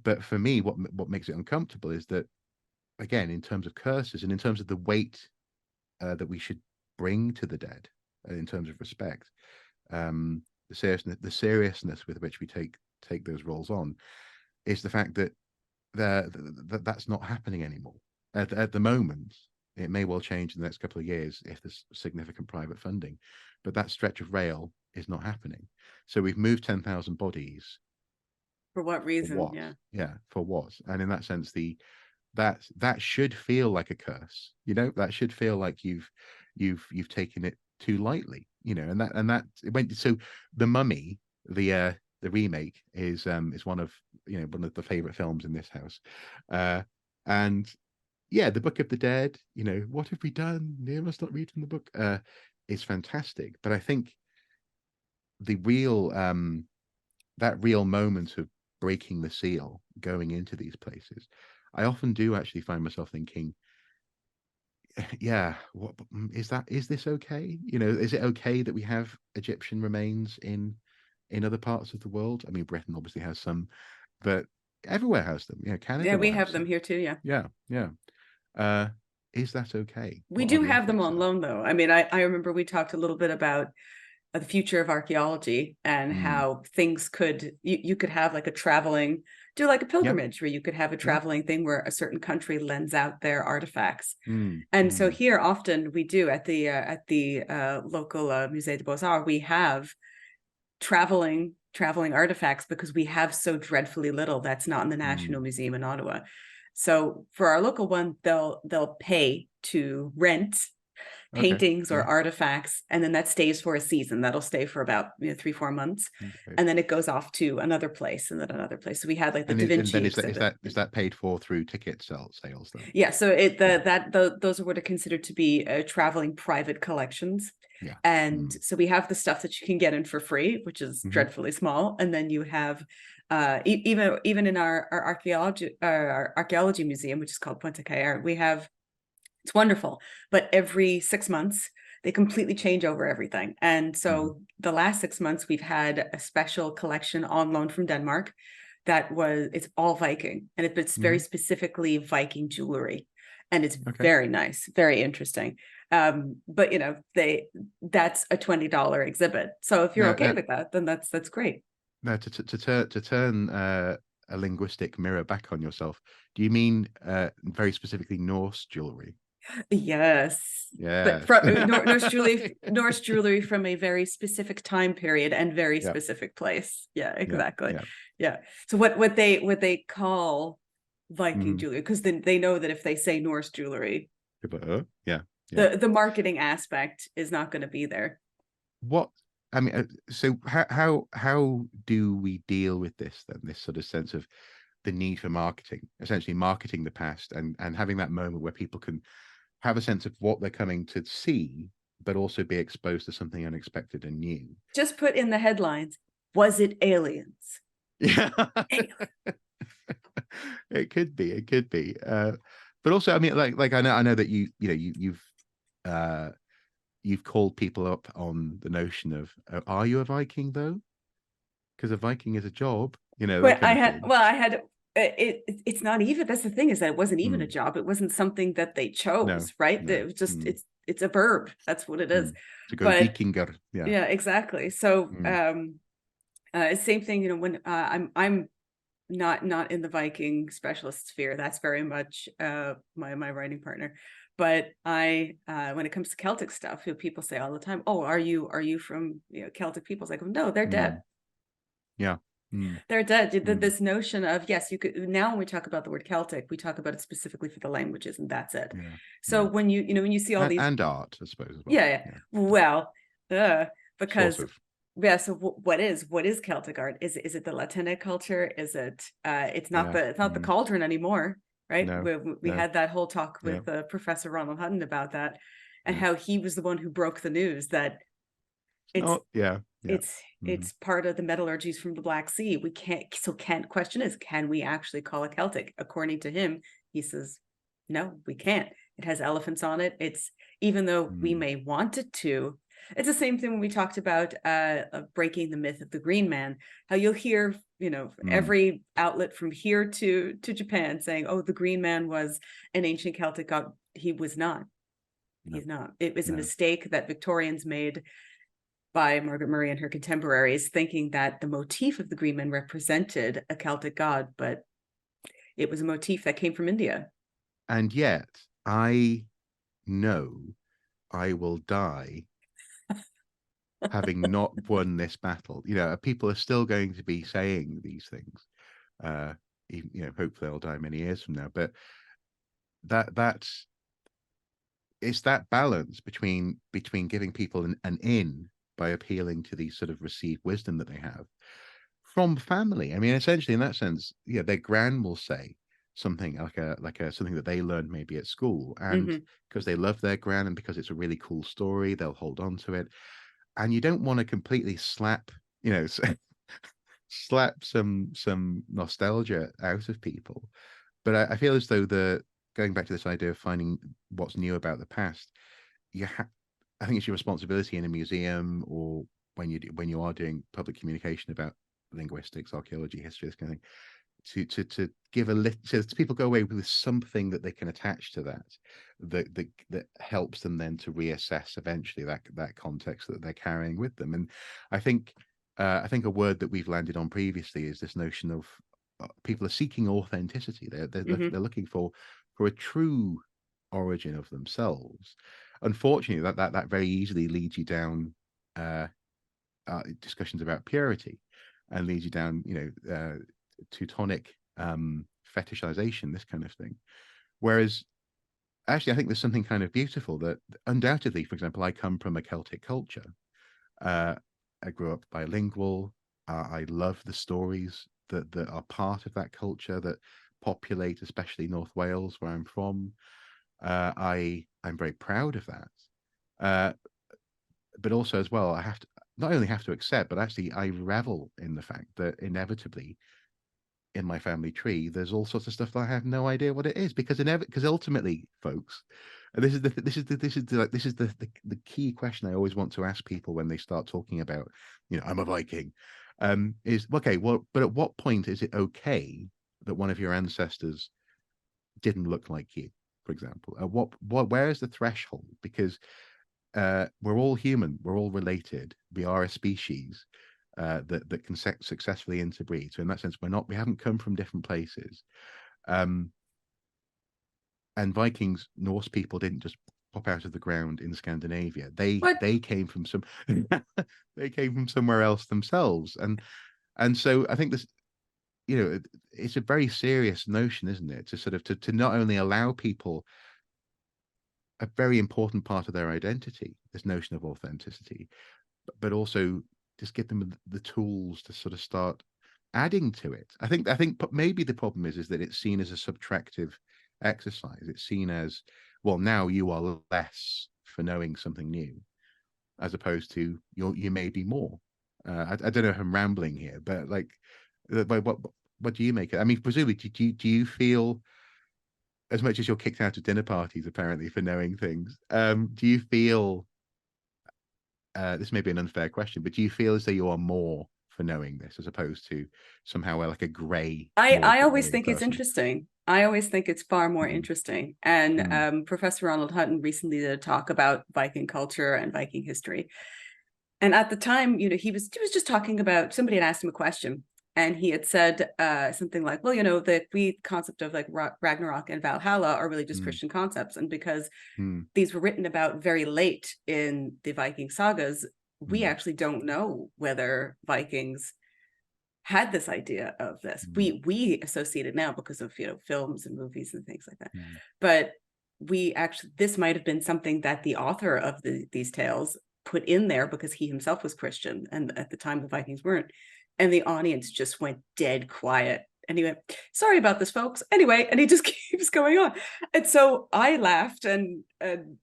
S2: But for me, what makes it uncomfortable is that, again, in terms of curses and in terms of the weight that we should bring to the dead, in terms of respect, the seriousness with which we take those roles on, is the fact that that's not happening anymore. At the moment, it may well change in the next couple of years if there's significant private funding, but that stretch of rail is not happening. So we've moved 10,000 bodies.
S1: For what reason?
S2: For what? Yeah, for what? And in that sense, that should feel like a curse. That should feel like you've taken it too lightly. And that it went. So the Mummy, the remake, is one of the favorite films in this house, and yeah, the Book of the Dead, what have we done? Near us not reading the book, is fantastic. But I think the real that real moment of breaking the seal, going into these places, I often do actually find myself thinking, yeah, what is that? Is this okay? Is it okay that we have Egyptian remains in other parts of the world? I mean, Britain obviously has some, but everywhere has them. Canada.
S1: Yeah, we have them here too.
S2: Yeah. Is that okay?
S1: We do have them on loan, though. I mean, I remember we talked a little bit about the future of archaeology and how things you could have like a pilgrimage where you could have a traveling thing where a certain country lends out their artifacts. And so here often we do at the local Musée des Beaux-Arts, we have traveling artifacts because we have so dreadfully little that's not in the National Museum in Ottawa. So for our local one, they'll pay to rent
S2: Okay.
S1: paintings or
S2: Yeah.
S1: artifacts, and then that stays for a season. That'll stay for about 3-4 months,
S2: Okay.
S1: and then it goes off to another place and then another place. So we had like the Da
S2: And
S1: Vinci
S2: then
S1: exhibit.
S2: is that paid for through ticket sales then?
S1: Yeah, so those are what are considered to be traveling private collections.
S2: Yeah.
S1: And so we have the stuff that you can get in for free, which is dreadfully small, and then you have even in our archaeology museum, which is called Pointe Caire, we have, it's wonderful, but every 6 months they completely change over everything. And so the last 6 months we've had a special collection on loan from Denmark it's all Viking, and it's very specifically Viking jewelry, and it's very nice, very interesting. But that's a $20 exhibit. So if you're okay with that, then that's great.
S2: Now to turn a linguistic mirror back on yourself, do you mean very specifically Norse jewelry?
S1: Yes. But
S2: Yes.
S1: from Norse jewelry from a very specific time period and very specific place. Yeah, exactly. Yeah. So what they call Viking jewelry, because then they know that if they say Norse jewelry, the marketing aspect is not going to be there.
S2: What I mean, so how do we deal with this then? This sort of sense of the need for marketing, essentially marketing the past, and having that moment where people can have a sense of what they're coming to see, but also be exposed to something unexpected and new.
S1: Just put in the headlines, was it aliens?
S2: Yeah. It could be. But also, I mean, like I know that you've called people up on the notion of, are you a Viking though? Because a Viking is a job, that kind of thing.
S1: It's not even, that's the thing, is that it wasn't even a job. It wasn't something that they chose, right? It was just it's a verb. That's what it is.
S2: To go
S1: But
S2: Vikinger.
S1: yeah, exactly. So same thing, when I'm not in the Viking specialist sphere. That's very much my writing partner. But I when it comes to Celtic stuff, people say all the time, oh, are you from Celtic peoples? I go, no, they're dead.
S2: Yeah.
S1: They're dead. This notion of, yes, you could, now when we talk about the word Celtic, we talk about it specifically for the languages, and that's it. So when you see all these,
S2: and art, I suppose, as well.
S1: Yeah. Well, because
S2: sort of.
S1: Yeah, so what is Celtic art? Is it the Latinic culture? Is it it's not the Cauldron anymore, right? We had that whole talk with Professor Ronald Hutton about that, and how he was the one who broke the news that it's part of the metallurgies from the Black Sea. We can't question is, can we actually call it Celtic? According to him, he says, no, we can't. It has elephants on it. It's, even though we may want it to, it's the same thing when we talked about breaking the myth of the Green Man, how you'll hear, every outlet from here to Japan saying, oh, the Green Man was an ancient Celtic god. He was not. He's not. It was a mistake that Victorians made by Margaret Murray and her contemporaries, thinking that the motif of the Green Man represented a Celtic god, but it was a motif that came from India.
S2: And yet, I know I will die having not won this battle. People are still going to be saying these things. Hopefully I'll die many years from now. But that's it's that balance between giving people an in by appealing to these sort of received wisdom that they have from family. I mean, essentially, in that sense, their gran will say something like a something that they learned maybe at school, and because they love their gran and because it's a really cool story, they'll hold on to it. And you don't want to completely slap some nostalgia out of people. But I feel as though going back to this idea of finding what's new about the past, I think it's your responsibility in a museum, or when you are doing public communication about linguistics, archaeology, history, this kind of thing, to give so people go away with something that they can attach to that helps them then to reassess eventually that context that they're carrying with them. And I think a word that we've landed on previously is this notion of people are seeking authenticity. They're looking for a true origin of themselves. Unfortunately, that very easily leads you down discussions about purity, and leads you down Teutonic fetishization, this kind of thing. Whereas actually, I think there's something kind of beautiful that undoubtedly, for example, I come from a Celtic culture. I grew up bilingual. I love the stories that are part of that culture that populate, especially North Wales, where I'm from. I'm very proud of that. Uh, but also as well, I have to not only have to accept, but actually I revel in the fact that inevitably in my family tree, there's all sorts of stuff that I have no idea what it is because ultimately, folks, and this is the key question I always want to ask people when they start talking about, I'm a Viking, is okay. Well, but at what point is it okay that one of your ancestors didn't look like you, for example? At where is the threshold? Because we're all human, we're all related, we are a species that can successfully interbreed. So in that sense, we haven't come from different places. And Vikings, Norse people didn't just pop out of the ground in Scandinavia. They came from they came from somewhere else themselves. And so I think this, it's a very serious notion, isn't it? To sort of to not only allow people a very important part of their identity, this notion of authenticity, but also just give them the tools to sort of start adding to it. I think maybe the problem is that it's seen as a subtractive exercise. It's seen as, well, now you are less for knowing something new, as opposed to you may be more. I don't know if I'm rambling here, but like, what do you make it? I mean, presumably, do you feel, as much as you're kicked out of dinner parties apparently for knowing things, do you feel, this may be an unfair question, but do you feel as though you are more for knowing this as opposed to somehow like a gray
S1: I always
S2: moral
S1: think it's
S2: person?
S1: interesting. I always think it's far more
S2: Mm,
S1: interesting. And
S2: mm,
S1: Professor Ronald Hutton recently did a talk about Viking culture and Viking history. And at the time, he was just talking about, somebody had asked him a question, and he had said something like, well, the concept of like Ragnarok and Valhalla are really just
S2: mm,
S1: Christian concepts. And because
S2: mm,
S1: these were written about very late in the Viking sagas, we
S2: mm,
S1: actually don't know whether Vikings had this idea of this.
S2: mm,
S1: We associate it now because of films and movies and things like that.
S2: mm,
S1: But this might have been something that the author of these tales put in there because he himself was Christian, and at the time the Vikings weren't. And the audience just went dead quiet. And he went, sorry about this, folks. Anyway, and he just keeps going on. And so I laughed, and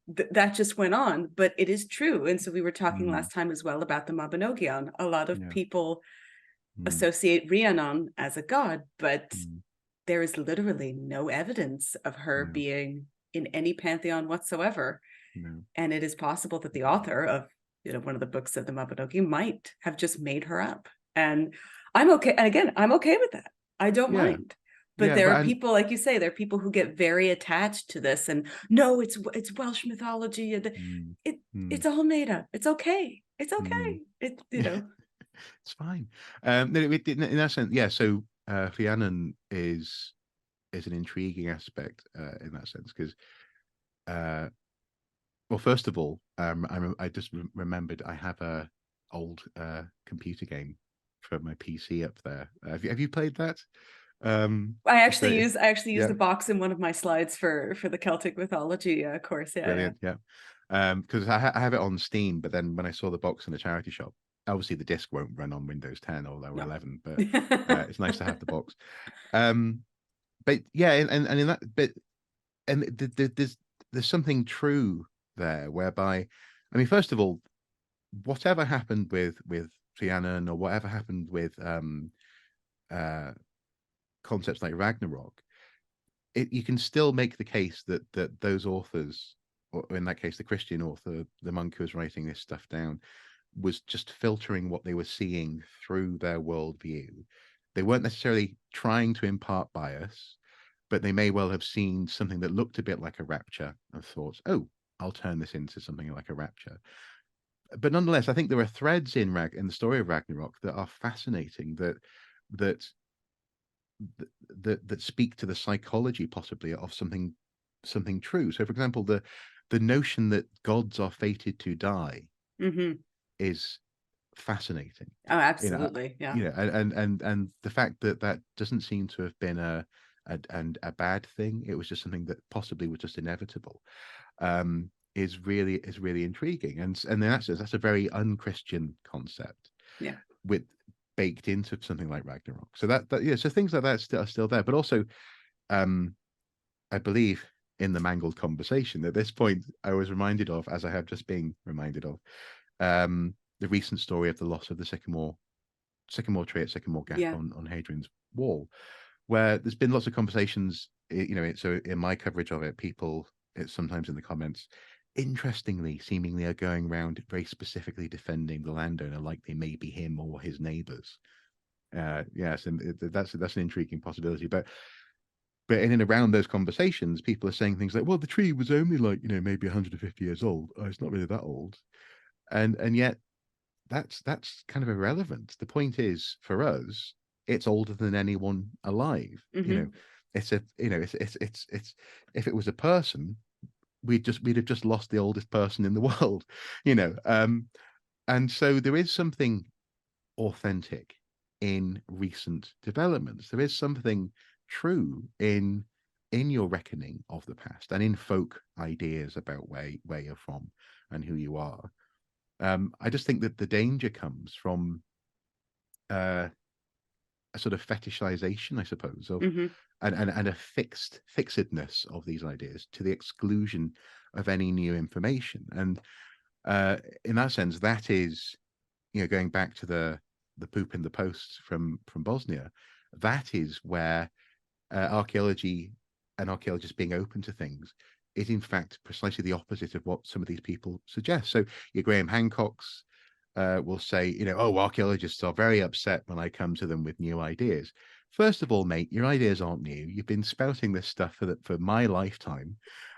S1: that just went on. But it is true. And so we were talking
S2: mm,
S1: last time as well about the Mabinogion. A lot of
S2: yeah,
S1: people
S2: mm,
S1: associate Rhiannon as a god, but
S2: mm,
S1: there is literally no evidence of her
S2: no,
S1: being in any pantheon whatsoever.
S2: no,
S1: And it is possible that the author of one of the books of the Mabinogi might have just made her up. And I'm okay. And again, I'm okay with that. I don't
S2: yeah,
S1: mind. But
S2: yeah,
S1: there
S2: but
S1: are people, like you say, there are people who get very attached to this, and no, it's Welsh mythology, and
S2: mm,
S1: it
S2: mm,
S1: it's all made up. It's okay. It's
S2: mm,
S1: okay. It
S2: it's fine. No, in that sense, yeah. So Rhiannon is an intriguing aspect in that sense because uh, well, first of all, I just remembered I have a old computer game for my PC up there. Have you played that?
S1: I
S2: It's
S1: actually
S2: a
S1: use
S2: yeah,
S1: the box in one of my slides for the Celtic mythology course. Yeah.
S2: brilliant, yeah. Because I have it on Steam, but then when I saw the box in a charity shop, obviously the disc won't run on Windows 10 or
S1: No.
S2: 11, but it's nice to have the box. Um, but yeah, and in that, but and there's something true there whereby, I mean, first of all, whatever happened with Rhiannon or whatever happened with uh concepts like Ragnarok, you can still make the case that those authors, or in that case the Christian author, the monk who was writing this stuff down, was just filtering what they were seeing through their worldview. They weren't necessarily trying to impart bias, but they may well have seen something that looked a bit like a rapture and thought, oh, I'll turn this into something like a rapture. But nonetheless, I think there are threads in the story of Ragnarok that are fascinating, that that speak to the psychology possibly of something true. So, for example, the notion that gods are fated to die
S1: Hmm.
S2: is fascinating.
S1: Oh,
S2: You know,
S1: absolutely. Yeah.
S2: and the fact that that doesn't seem to have been a a bad thing. It was just something that possibly was just inevitable. Is really intriguing, and in that sense, that's a very unchristian concept.
S1: Yeah.
S2: With baked into something like Ragnarok. So yeah, so things like that are still there, but also, I believe in the mangled conversation at this point, I was reminded of, as I have just been reminded of, the recent story of the loss of the Sycamore tree at Sycamore Gap
S1: Yeah.
S2: on Hadrian's Wall, where there's been lots of conversations, so in my coverage of it, people, it's sometimes in the comments, interestingly, seemingly are going around very specifically defending the landowner like they may be him or his neighbors. Yes, and that's an intriguing possibility. But in and around those conversations, people are saying things like, well, the tree was only like, maybe 150 years old. Oh, it's not really that old. And yet that's kind of irrelevant. The point is, for us, it's older than anyone alive.
S1: Mm-hmm.
S2: It's it's if it was a person, we'd have just lost the oldest person in the world, and so there is something authentic in recent developments. There is something true in your reckoning of the past and in folk ideas about where you're from and who you are. I just think that the danger comes from a sort of fetishization, I suppose, of
S1: Mm-hmm.
S2: and a fixedness of these ideas to the exclusion of any new information. And in that sense, that is, going back to the poop in the post from Bosnia, that is where archaeology and archaeologists being open to things is in fact precisely the opposite of what some of these people suggest. So your Graham Hancocks will say, oh, archaeologists are very upset when I come to them with new ideas. First of all, mate, your ideas aren't new. You've been spouting this stuff for my lifetime.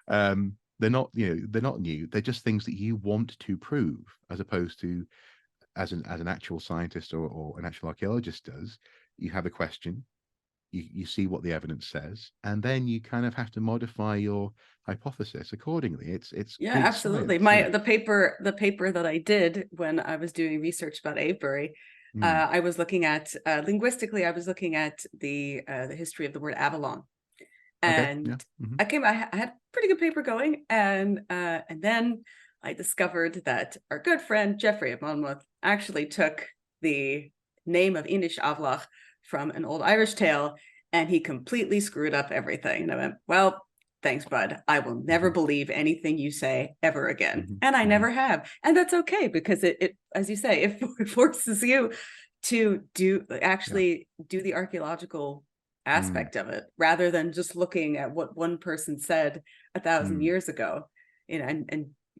S2: They're not, they're not new. They're just things that you want to prove, as opposed to as an actual scientist or an actual archaeologist does. You have a question, you see what the evidence says, and then you kind of have to modify your hypothesis accordingly. It's
S1: Yeah,
S2: Greek
S1: absolutely.
S2: science,
S1: The paper that I did when I was doing research about Avebury, I was looking at linguistically, I was looking at the history of the word Avalon,
S2: Okay,
S1: and
S2: yeah.
S1: I had a pretty good paper going, and then I discovered that our good friend Geoffrey of Monmouth actually took the name of Inish Avlach from an old Irish tale, and he completely screwed up everything. And I went, well, thanks, bud. I will never believe anything you say ever again. And I never have. And that's okay, because it as you say, it forces you to do the archaeological aspect of it, rather than just looking at what one person said 1,000 years ago, and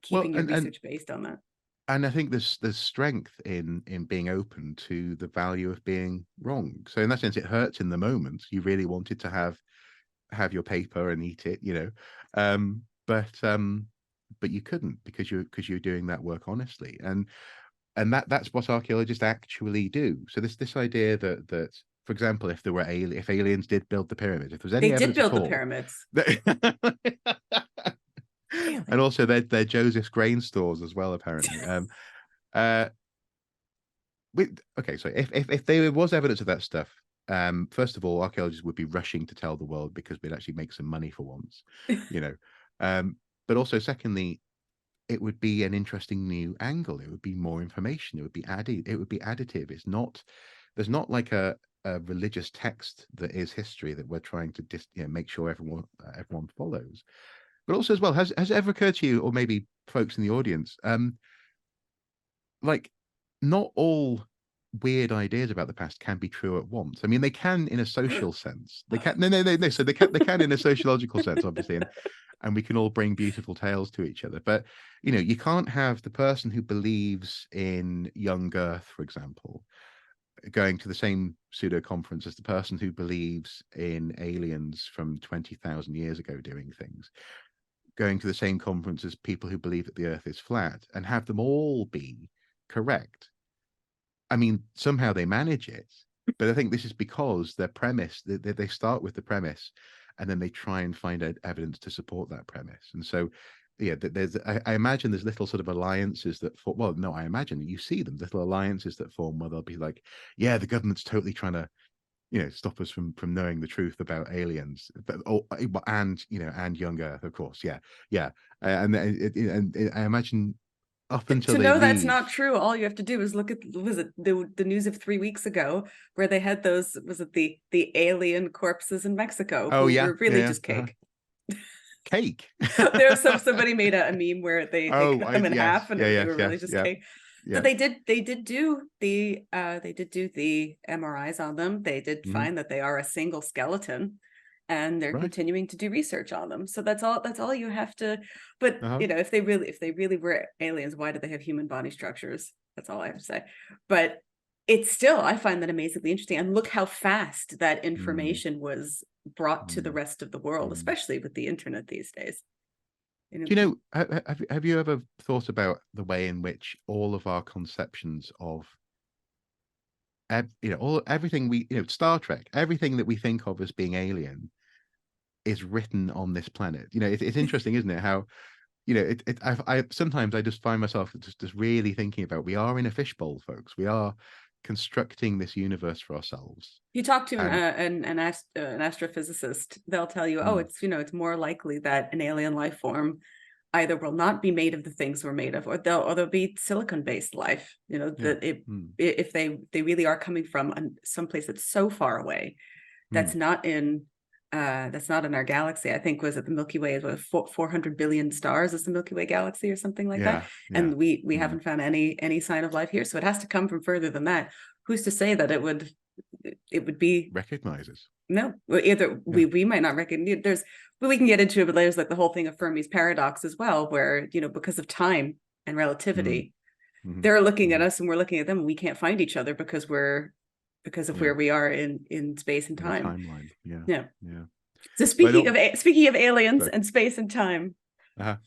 S1: keeping your research based on that.
S2: And I think there's strength in being open to the value of being wrong. So in that sense, it hurts in the moment. You really wanted to have your paper and eat it, but you couldn't, because you're doing that work honestly, and that's what archaeologists actually do. So this idea that for example, if aliens did build the pyramids, if there's any
S1: They did
S2: evidence
S1: build
S2: at
S1: the
S2: all,
S1: pyramids.
S2: and also they're Joseph's grain stores as well, apparently. Uh, okay, so if there was evidence of that stuff, first of all, archaeologists would be rushing to tell the world, because we'd actually make some money for once, you know. But also, secondly, it would be an interesting new angle. It would be more information. It would be added. It would be additive. There's not like a religious text that is history that we're trying to make sure everyone follows. But also, as well, has it ever occurred to you, or maybe folks in the audience, like, not all weird ideas about the past can be true at once. I mean, they can in a social sense. They can no. So they can in a sociological sense, obviously, and we can all bring beautiful tales to each other. But you can't have the person who believes in young Earth, for example, going to the same pseudo conference as the person who believes in aliens from 20,000 years ago doing things, going to the same conference as people who believe that the Earth is flat, and have them all be correct. I mean, somehow they manage it, but I think this is because their premise, they start with the premise, and then they try and find evidence to support that premise. And so, yeah, I imagine there's little sort of alliances that form. Well, no, I imagine you see them, little alliances that form, where they'll be like, yeah, the government's totally trying to stop us from knowing the truth about aliens, but and and young Earth, of course. Yeah. And I imagine up until
S1: To
S2: they
S1: know that's
S2: leave.
S1: not true, all you have to do is look at, was it the news of 3 weeks ago where they had those, was it the alien corpses in Mexico
S2: Oh
S1: who
S2: yeah,
S1: were really
S2: yeah,
S1: just cake.
S2: cake.
S1: There was somebody made a meme where they
S2: Oh,
S1: cut them in
S2: yes,
S1: half and they
S2: yes,
S1: were really
S2: yes,
S1: just
S2: yeah,
S1: cake.
S2: yeah.
S1: But they did do the MRIs on them. They did
S2: Hmm.
S1: find that they are a single skeleton, and they're
S2: Right.
S1: continuing to do research on them. So that's all you have to. But
S2: Uh-huh.
S1: if they really were aliens, why do they have human body structures? That's all I have to say. But it's still, I find that amazingly interesting. And look how fast that
S2: Mm,
S1: information was brought to the
S2: mm,
S1: rest of the world,
S2: mm.
S1: especially with the internet these days.
S2: Do you know, have you ever thought about the way in which all of our conceptions of everything we, Star Trek, everything that we think of as being alien is written on this planet? It's interesting, isn't it? How, I sometimes I just find myself just really thinking about, we are in a fishbowl, folks. We are constructing this universe for ourselves.
S1: You talk to
S2: And
S1: an astrophysicist, they'll tell you, oh,
S2: mm,
S1: it's more likely that an alien life form either will not be made of the things we're made of, or they'll be silicon based life.
S2: yeah,
S1: That
S2: mm,
S1: if they really are coming from someplace that's so far away,
S2: mm,
S1: that's not in our galaxy. I think, was it the Milky Way is what, 400 billion stars is the Milky Way galaxy or something like that.
S2: yeah, yeah.
S1: And we
S2: Mm.
S1: haven't found any sign of life here. So it has to come from further than that. Who's to say that it would be,
S2: Recognizes.
S1: no, either
S2: Yeah.
S1: we might not recognize. But we can get into it, but there's like the whole thing of Fermi's paradox as well, where because of time and
S2: Mm,
S1: relativity,
S2: mhm,
S1: they're looking at
S2: mhm.
S1: us and we're looking at them, and we can't find each other because of
S2: Yeah.
S1: where we are in space and
S2: In the
S1: time.
S2: timeline. Yeah.
S1: Yeah.
S2: Yeah.
S1: So
S2: But I don't.
S1: speaking of aliens
S2: Sorry.
S1: and space and time,
S2: Uh-huh.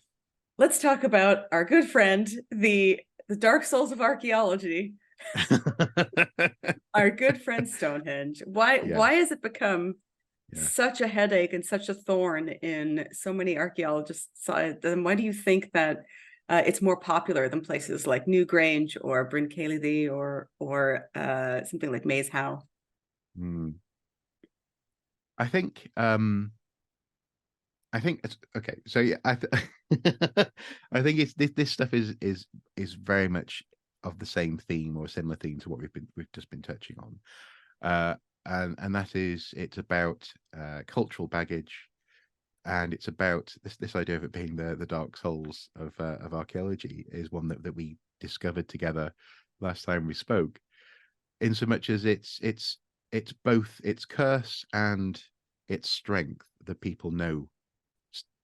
S1: let's talk about our good friend, the Dark Souls of archaeology, our good friend Stonehenge.
S2: Yeah.
S1: Why has it become
S2: Yeah.
S1: such a headache and such a thorn in so many archaeologists' side? And why do you think that it's more popular than places like Newgrange or Bryn Celyn or something like Maze Howe?
S2: Mm. I think it's okay. So yeah, I think it's this stuff is very much of the same theme or a similar theme to what we've just been touching on. Uh and that is, it's about cultural baggage, and it's about this idea of it being the dark souls of archaeology, is one that we discovered together last time we spoke. In so much as it's both its curse and its strength, that people know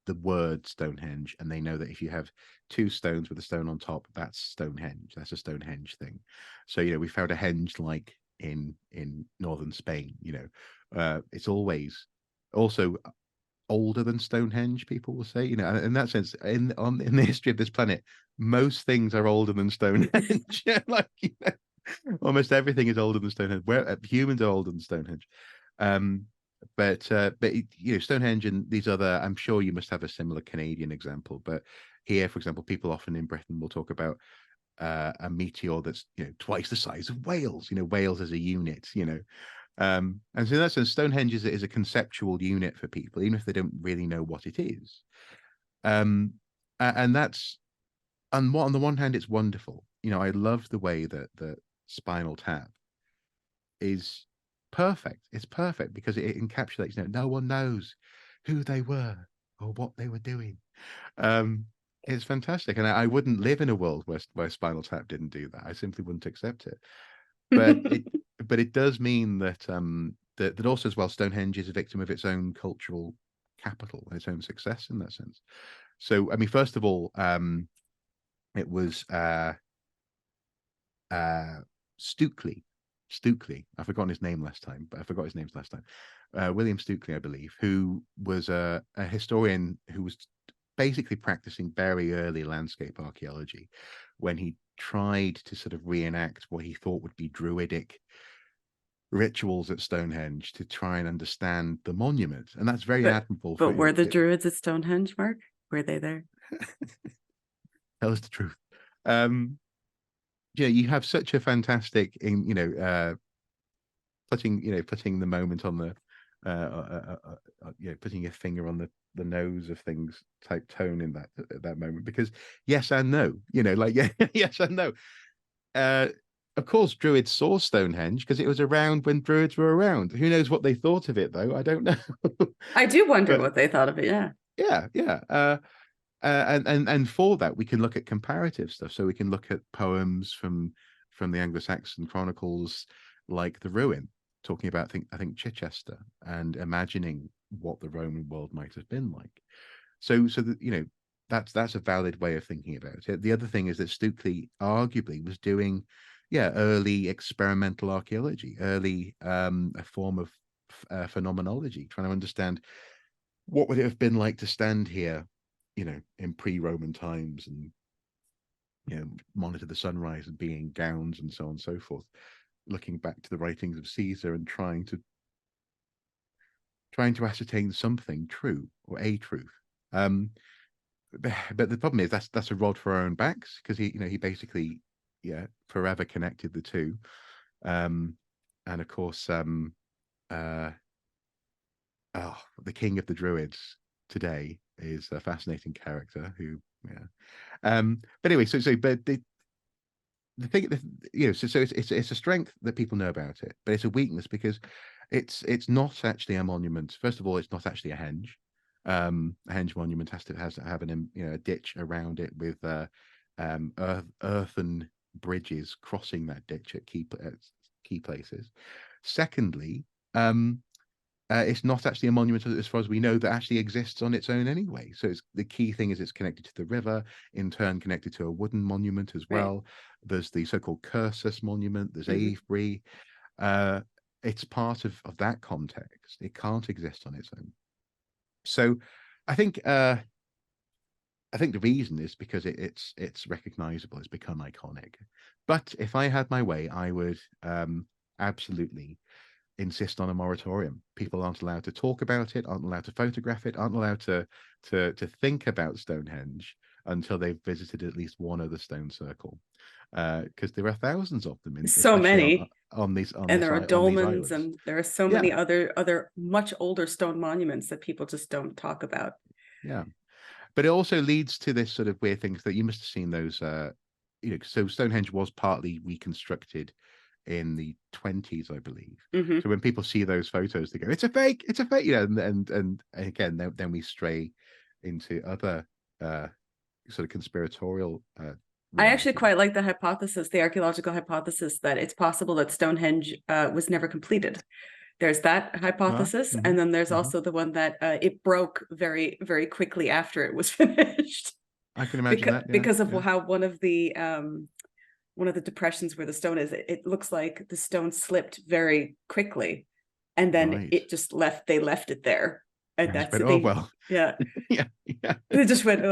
S2: the word Stonehenge, and they know that if you have two stones with a stone on top, that's Stonehenge. That's a Stonehenge thing. So we found a henge like in northern Spain. It's always also older than Stonehenge, people will say. In that sense, in the history of this planet, most things are older than Stonehenge. Like, almost everything is older than Stonehenge. Where humans are older than Stonehenge. Um, but Stonehenge and these other, I'm sure you must have a similar Canadian example. But here, for example, people often in Britain will talk about a meteor that's twice the size of Wales. Wales as a unit. And so in that sense, Stonehenge is a conceptual unit for people, even if they don't really know what it is. And that's, on the one hand, it's wonderful. I love the way that Spinal Tap is perfect. It's perfect because it encapsulates, no one knows who they were or what they were doing. Um, it's fantastic. And I wouldn't live in a world where Spinal Tap didn't do that. I simply wouldn't accept it. But it does mean that that also, as well, Stonehenge is a victim of its own cultural capital and its own success in that sense. So I mean, first of all, it was Stukely. I've forgotten his name last time, but I forgot his name last time. William Stukely, I believe, who was a historian who was basically practicing very early landscape archaeology when he tried to sort of reenact what he thought would be druidic rituals at Stonehenge to try and understand the monument. And that's very admirable
S1: But
S2: for,
S1: were the Druids at Stonehenge, Mark? Were they there?
S2: tell us the truth. You have such a fantastic putting the moment on the putting your finger on the nose of things type tone in that moment, because yes and no, like yes and no. Of course, Druids saw Stonehenge because it was around when Druids were around. Who knows what they thought of it, though? I don't know.
S1: I do wonder
S2: But
S1: what they thought of it. Yeah.
S2: yeah. And for that, we can look at comparative stuff. So we can look at poems from the Anglo-Saxon chronicles, like the Ruin, talking about I think Chichester, and imagining what the Roman world might have been like. So that that's a valid way of thinking about it. The other thing is that Stukely arguably was doing early experimental archaeology, early a form of phenomenology, trying to understand what would it have been like to stand here, in pre-Roman times, and monitor the sunrise and be in gowns and so on and so forth, looking back to the writings of Caesar and trying to ascertain something true, or a truth. But the problem is that's a rod for our own backs, because he basically forever connected the two. And of course the king of the Druids today is a fascinating character who but anyway, but the thing, so it's a strength that people know about it, but it's a weakness because it's not actually a monument. First of all, it's not actually a henge. A henge monument has to have a ditch around it with earthen bridges crossing that ditch at key places. Secondly, it's not actually a monument, as far as we know, that actually exists on its own anyway. So the key thing is it's connected to the river, in turn connected to a wooden monument as well. Right. There's the so-called Cursus monument. There's Avebury. It's part of that context. It can't exist on its own. So I think the reason is because it's recognizable. It's become iconic. But if I had my way, I would absolutely insist on a moratorium. People aren't allowed to talk about it, aren't allowed to photograph it, aren't allowed to think about Stonehenge until they've visited at least one other stone circle, because there are thousands of them,
S1: So many
S2: on these
S1: and there are dolmens,
S2: islands.
S1: and there are so many other much older stone monuments that people just don't talk about.
S2: Yeah, but it also leads to this sort of weird things that you must have seen those. So Stonehenge was partly reconstructed in the 20s, I believe. So when people see those photos, they go, "It's a fake! It's a fake!" And again, then we stray into other sort of conspiratorial.
S1: I actually quite like the hypothesis, the archaeological hypothesis, that it's possible that Stonehenge was never completed. There's that hypothesis, and then there's also the one that it broke very, very quickly after it was finished.
S2: I can imagine
S1: because of how one of the depressions where the stone is, it looks like the stone slipped very quickly, and then it just they left it there, and that's
S2: it. Oh well,
S1: yeah. They just went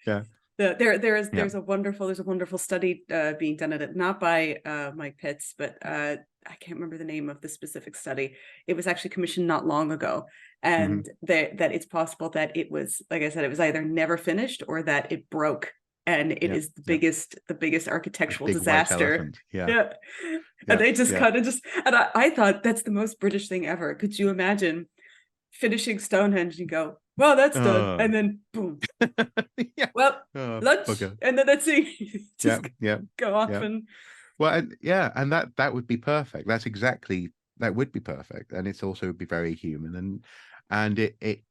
S1: yeah. There's a wonderful study being done at it, not by Mike Pitts, but I can't remember the name of the specific study. It was actually commissioned not long ago, and that it's possible that it was, like I said, it was either never finished or that it broke, and it is the biggest architectural disaster. And they just kind of and I thought that's the most British thing ever. Could you imagine finishing Stonehenge and go, well, that's done, and then boom, lunch, bugger. And then that's it. Just go off and
S2: and that would be perfect. That would be perfect, and it's also would be very human, and it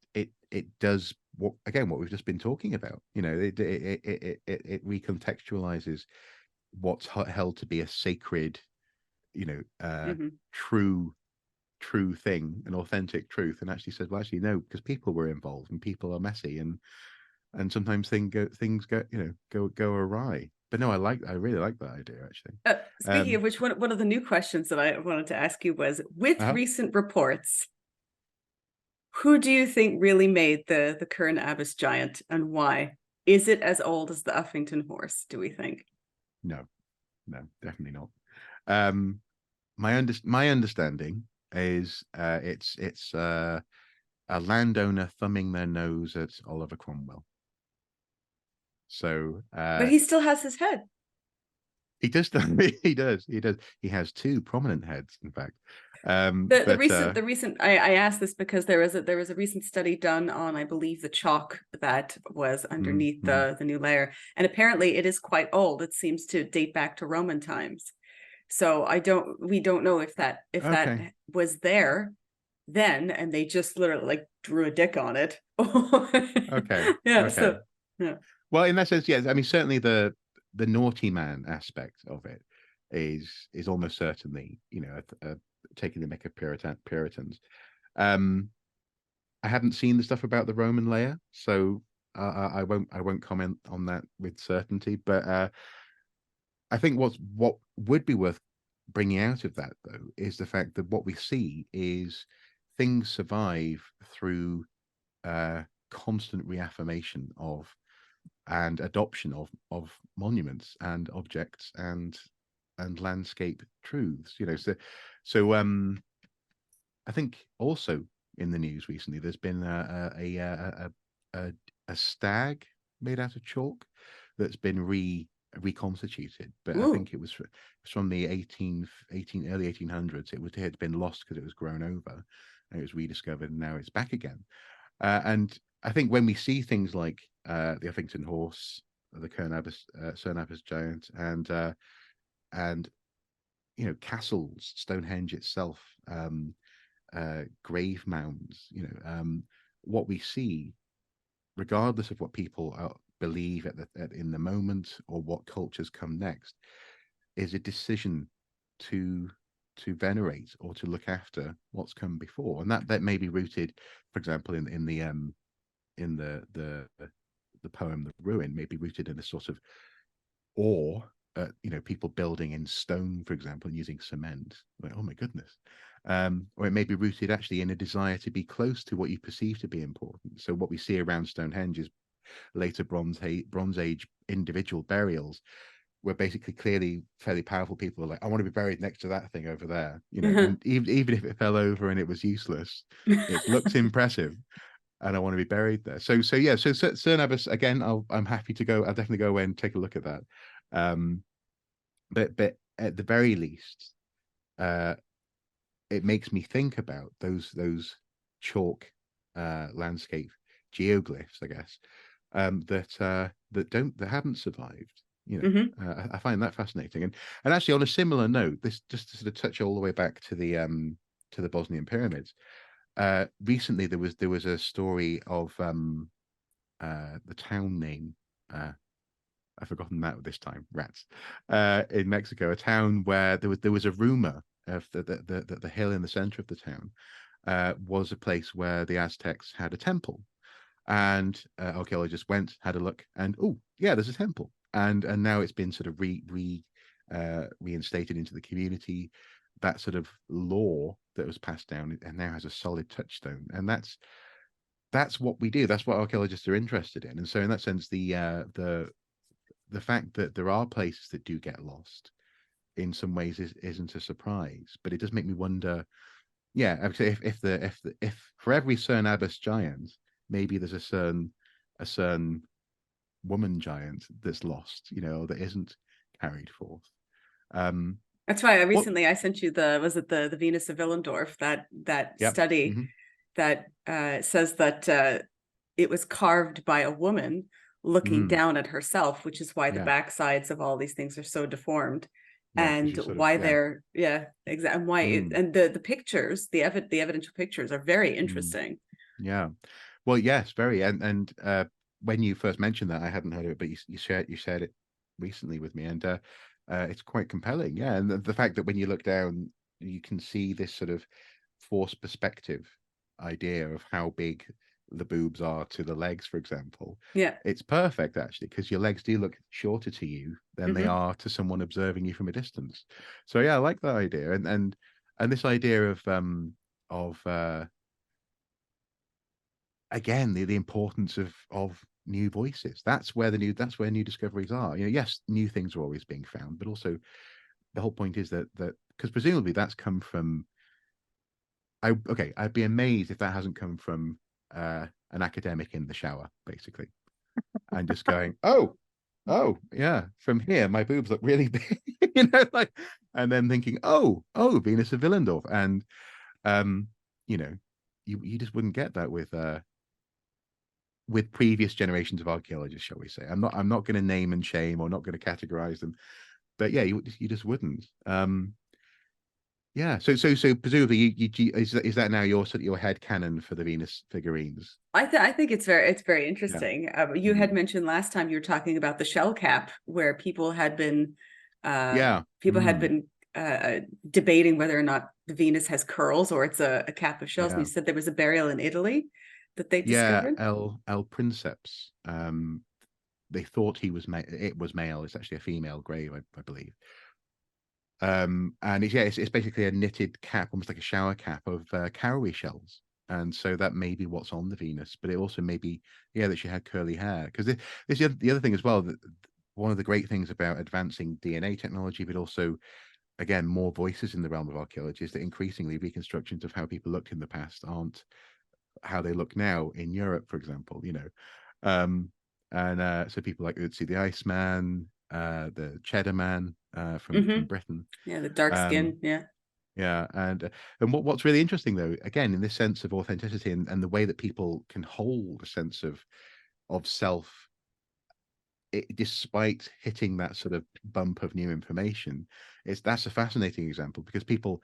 S2: does what we've just been talking about. It recontextualizes what's held to be a sacred, true thing, an authentic truth, and actually says, well, actually no, because people were involved and people are messy, and sometimes things go awry. But no, I really like that idea, actually.
S1: Speaking of which, one of the new questions that I wanted to ask you was, with recent reports, who do you think really made the current Abbas giant, and why? Is it as old as the Uffington horse, do we think?
S2: No, definitely not. My understanding is it's a landowner thumbing their nose at Oliver Cromwell. So
S1: but he still has his head.
S2: He does. He does. He has two prominent heads, in fact.
S1: The recent I asked this because there was a recent study done on, I believe, the chalk that was underneath the new layer, and apparently it is quite old. It seems to date back to Roman times. So we don't know if that was there then and they just literally like drew a dick on it.
S2: Okay.
S1: Yeah.
S2: Okay.
S1: So yeah.
S2: Well, in that sense, yes. I mean, certainly the naughty man aspect of it is almost certainly, you know, taking the mick of Puritans. I hadn't seen the stuff about the Roman layer, so I won't comment on that with certainty. But I think what would be worth bringing out of that, though, is the fact that what we see is things survive through constant reaffirmation of and adoption of monuments and objects and landscape truths. You know, so I think also in the news recently, there's been a stag made out of chalk that's been reconstituted, but
S1: Ooh.
S2: I think it was from the early 1800s. It had been lost because it was grown over, and it was rediscovered, and now it's back again. And I think when we see things like the Uffington horse, the Cernabas giant, and you know, castles, Stonehenge itself, grave mounds, you know, what we see, regardless of what people believe in the moment or what cultures come next, is a decision to venerate or to look after what's come before, and that may be rooted, for example, in the poem "The Ruin," may be rooted in a sort of awe at, you know, people building in stone, for example, and using cement. Like, oh my goodness. Or it may be rooted actually in a desire to be close to what you perceive to be important. So what we see around Stonehenge is later Bronze Age individual burials, where basically clearly fairly powerful people are like, I want to be buried next to that thing over there, you know, and even if it fell over and it was useless, it looks impressive, and I want to be buried there. So yeah, so Cernabas again, I'm happy to go. I'll definitely go away and take a look at that. But at the very least, it makes me think about those chalk landscape geoglyphs, I guess, that haven't survived. You know, I find that fascinating. And actually, on a similar note, this just to sort of touch all the way back to the Bosnian pyramids. Recently, there was a story of the town name. I've forgotten that this time. Rats in Mexico, a town where there was a rumor of the hill in the center of the town was a place where the Aztecs had a temple, and archaeologists went, had a look, and oh yeah, there's a temple, and now it's been sort of reinstated into the community. That sort of lore that was passed down and now has a solid touchstone, and that's what we do. That's what archaeologists are interested in. And so, in that sense, the fact that there are places that do get lost, in some ways, isn't a surprise. But it does make me wonder. Yeah, actually, if for every Cernabas giant, maybe there's a certain woman giant that's lost, you know, that isn't carried forth.
S1: That's why I sent you the Venus of Willendorf, that study that says that it was carved by a woman looking down at herself, which is why the backsides of all these things are so deformed. And why they're exactly, and why and the pictures, the evidential pictures are very interesting.
S2: Yeah, well, yes, very. And when you first mentioned that, I hadn't heard of it, but you shared it recently with me, and it's quite compelling. Yeah, and the fact that when you look down, you can see this sort of forced perspective idea of how big the boobs are to the legs, for example.
S1: Yeah,
S2: it's perfect actually, because your legs do look shorter to you than they are to someone observing you from a distance. So yeah, I like that idea, and this idea of again the importance of new voices. That's where new discoveries are. You know, yes, new things are always being found, but also the whole point is that because presumably that's come from I'd be amazed if that hasn't come from an academic in the shower, basically, and just going, oh yeah, from here my boobs look really big, you know, like, and then thinking, oh, Venus of Willendorf, and um, you know, you just wouldn't get that with previous generations of archaeologists, shall we say. I'm not going to name and shame or not going to categorize them, but yeah, you just wouldn't. Yeah. So presumably, is that now your sort of your head canon for the Venus figurines?
S1: I think it's very
S2: Yeah.
S1: interesting. You had
S2: Mm.
S1: mentioned last time you were talking about the shell cap, where
S2: Yeah.
S1: people had
S2: Mm.
S1: been debating whether or not the Venus has curls or it's a cap of shells. And
S2: Yeah.
S1: you said there was a burial in Italy that they
S2: Yeah.
S1: discovered.
S2: El Princeps. They thought it was male. It's actually a female grave, I believe. And it's basically a knitted cap, almost like a shower cap of cowrie shells. And so that may be what's on the Venus, but it also may be, yeah, that she had curly hair. Because this is the other thing as well, that one of the great things about advancing DNA technology, but also, again, more voices in the realm of archaeology, is that increasingly reconstructions of how people looked in the past aren't how they look now in Europe, for example, and so people like Ötzi the Iceman, the Cheddar Man from Britain.
S1: Yeah, the dark
S2: Um,
S1: skin. Yeah.
S2: yeah, and what's really interesting though, again, in this sense of authenticity and the way that people can hold a sense of self, despite hitting that sort of bump of new information, that's a fascinating example because people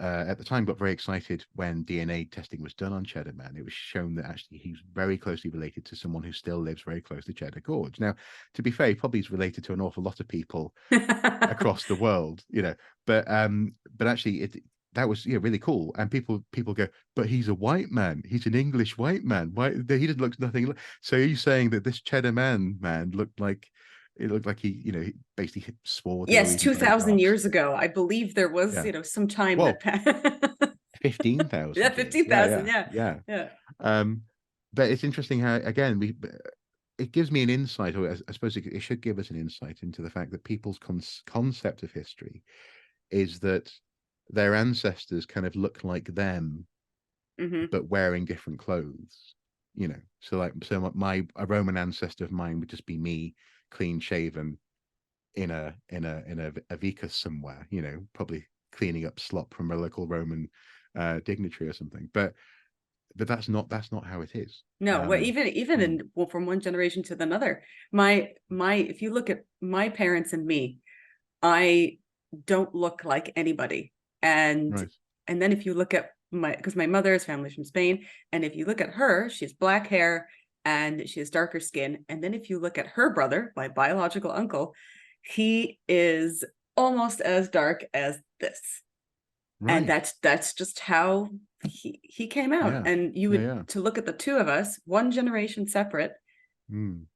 S2: at the time got very excited when DNA testing was done on Cheddar Man. It was shown that actually he's very closely related to someone who still lives very close to Cheddar Gorge. Now, to be fair, he probably is related to an awful lot of people across the world, but actually that was really cool. And people go, but he's a white man. He's an English white man. Why he just looks nothing like. So are you saying that this Cheddar Man looked like it looked like he basically swore the
S1: Yes,
S2: Norwegian
S1: 2000
S2: oligarchs?
S1: years ago. I believe there was,
S2: Yeah.
S1: some time that
S2: Well,
S1: passed. Yeah,
S2: 15,000 years. Yeah,
S1: 15,000.
S2: yeah,
S1: Yeah.
S2: yeah.
S1: Yeah.
S2: Um, but it's interesting how, again, it gives me an insight, or I suppose it should give us an insight into the fact that people's concept of history is that their ancestors kind of look like them,
S1: Hmm.
S2: but wearing different clothes. So a Roman ancestor of mine would just be me, clean shaven, in a vicus somewhere, probably cleaning up slop from a local Roman dignitary or something. But that's not how it is.
S1: No, well, even
S2: Mm,
S1: in well, from one generation to another. My if you look at my parents and me, I don't look like anybody. And
S2: right.
S1: and then if you look at because my mother's family's from Spain, and if you look at her, she has black hair and she has darker skin. And then if you look at her brother, my biological uncle, he is almost as dark as this. And
S2: Right.
S1: that's just how he came out.
S2: Yeah.
S1: And you
S2: Yeah.
S1: would
S2: Yeah.
S1: to look at the two of us, one generation separate,
S2: Mm,